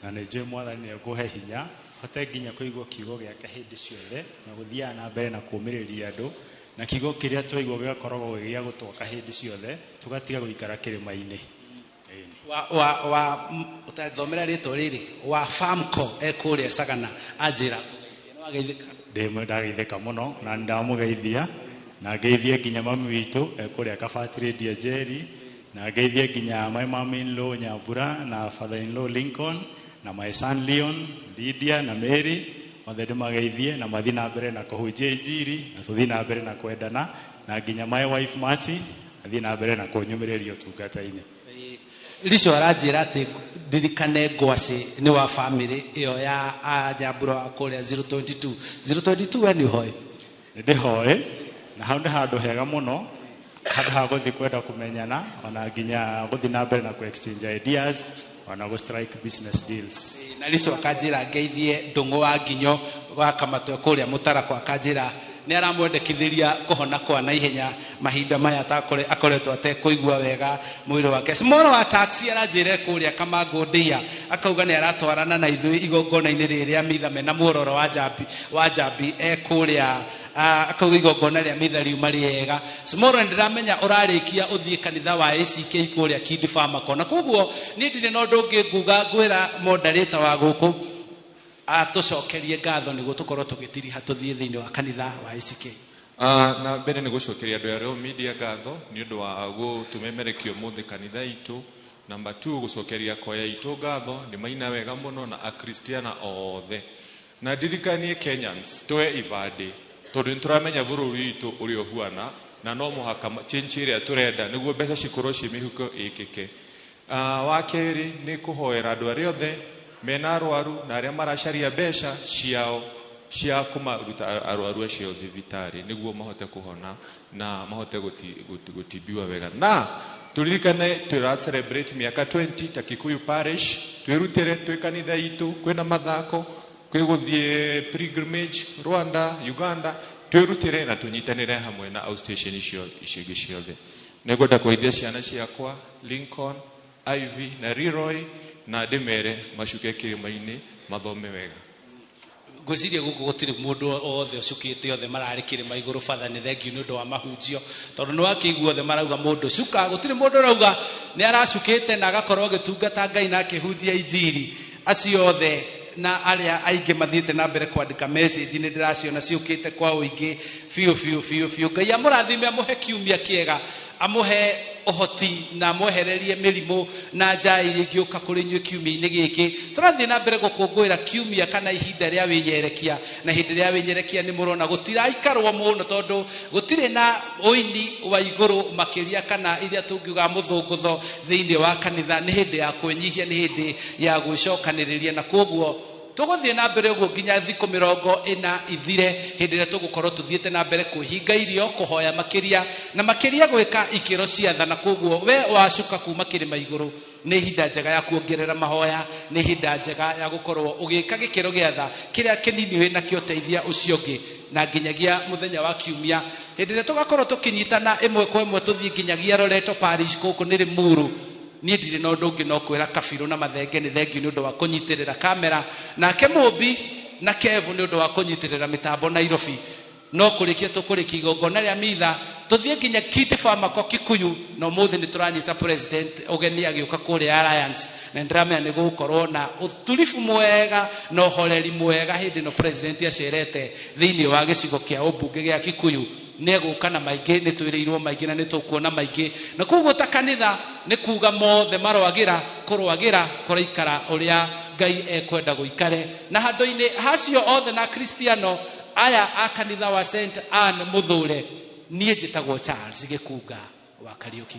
na ni njui mwathani ni nguhe hinya hote nginya kuigwo kiugo giake hindi ciothe na guthiaga na mbere na kumiriria andu na kiugo kiria twaigwo gigakoragwo gia gutwaka hindi ciothe tugatiga guikara kirima-ini wa utathomera ritwa riri wa Famco ekuria Sagana anjira no ageithika ndageithika muno na ndamugeithia na ngeithie nginya mami witu ekuria Kabatire Njeri na ngeithie nginya my mom in law Nyambura na father in law Lincoln na my son Leon Lydia na Mary othe ndimageithie na mathi na mbere na kuhunjia injiri na tuthi na mbere na kwendana na nginya my wife Mercy athi na mbere na kunyumiriria utungata-ini. Licio aranjira ati ndirikane Ngwaci ni wa family iyo ya Nyambura akuria 022 we ni hoi ndihoe na hau nĩ handũ hega mũno handũ ha gũthiĩ kwenda kũmenyana ona nginya gũthiĩ na mbere na ku exchange ideas ona go strike business deals. Na liso akajira ngeithie ndungu wa nginyo gwa kamatwe kuria mutara kwa akajira ni aramwendekithiria kuhona kwa na ihenya mahinda maya akoretwo atekuigua wega mwiri wake. Smoro wa taxi aranjire kuria Kamango Ndia akauga ni aratwarana na ithui igongona-ini riria mitha na muororo wa Jambi kuria akauga igongona ria mitha riu mari ega. Smoro ndiramenya urarikia uthie kanitha wa ACK kuria Kid Farmer kona koguo ni ndire no ndungi nguga ngwira moderator wa guku atucokerie ngatho niguo tukorwo tugitiriha tuthie thiini wa kanitha wa ACK. Na mbere ni gucokeria andu arĩa media ngatho ni undu wa gutumemerekio muthi kanitha itu. Number 2 gucokeria koya itu ngatho ni maina wega muno na akristiana othe na ndirikanie Kenyans twe ibadi tondu nituramenya bururi itu uri ohuana na no muhaka change ria turenda niguo mbeca cikorwo ci mihuko ikike. Wa keri ni kuhoera andu arĩa othe mena arwaru na arĩa maracaria mbeca ciao cia kumaruta arwaru acio thibitari niguo mahote kuhona na mahote gutibiwa wega. Na turirikane tura celebrate miaka 20 ta Kikuyu Parish twirutire twi kanitha itu kwena mathako kwiguthie pilgrimage Rwanda Uganda twirutire na tunyitanire hamwe na outstation icio icigi ciothe. Nigwenda kuithia ciana ciakwa Lincoln Ivy na Leroy na ndimere macuke kirima-ini mathome wega. Ngwiciria guku gutiri mundu othe ucukite othe marari kirima iguru father ni thengiu ni undu wa mahunjio tondu ni wakigua othe marauga mundu cuka gutiri mundu rauga ni aracukite na agakorwo gitungata Ngai na akihunjia injiri acio othe na aria aingi mathiite na mbere kwandika message ni ndiraciona ciukite kwa uingi fiu Ngai amurathime amuhe kiumia kiega amuhe ohoti na mwehererie mirimu na njaa iria ingĩũka kũrĩ inyuĩ kiumia-inĩ gĩkĩ. Tũrathiĩ na mbere gũkũngũĩra kiumia kana ihinda rĩa wĩnyerekia na hĩndĩ rĩa wĩnyerekia nĩ mũrona gũtiraikarwo mũno tondũ gũtirĩ na ũini wa igũrũ makĩria kana iria tũngiuga mũthũngũtho thĩinĩ wa kanitha. Nĩ hĩndĩ ya kwĩnyihia, nĩ hĩndĩ ya gwĩcokanĩrĩria na koguo tuguthie na mbere uguo nginya thiku 40 ithire hindi ria tugukorwo tuthiete na mbere kuhinga irio kuhoya makiria na makiria gwika ikiro cia tha. Na koguo we wacuka kuma kirima iguru ni hinda njega ya kuongerera mahoya, ni hinda njega ya gukorwo ugika gikiro gia tha kiria kinini we na kioteithia ucio ngi na nginyagia muthenya wa kiumia hindi ria tugakorwo tukinyitana imwe kwa imwe tuthie nginyagia Loreto Parish kuku ni Limuru. Ni ndire no ndungi no kwira Kabiru na Mathenge ni thengiu ni undu wa kunyitirira kamera nake Mumbi na Kevu ni undu wa kunyitirira mitambo Nairobi. No kurikia tukurikia igongona ria mitha tuthie nginya Kid Farmer kwa Kikuyu no muthi ni turanyita president ugeni agiuka kuri Alliance na ndramenya ni gukorwo na utulifu mwega no horeri mwega hindi no president acerete thiini wa gicigo kia ubunge gia Kikuyu ne gukana maingi ni twirirwo maingi na ni tukuona maingi na koguo ta kanitha ni kuga mothe marwagira kurwagira kuraikara uria Ngai ekwenda guikare na handu-ini hacio othe na Kristiano aya a kanitha wa St. Anne Muthure. Nie njitagwo Charles Gikunga wa Kariuki.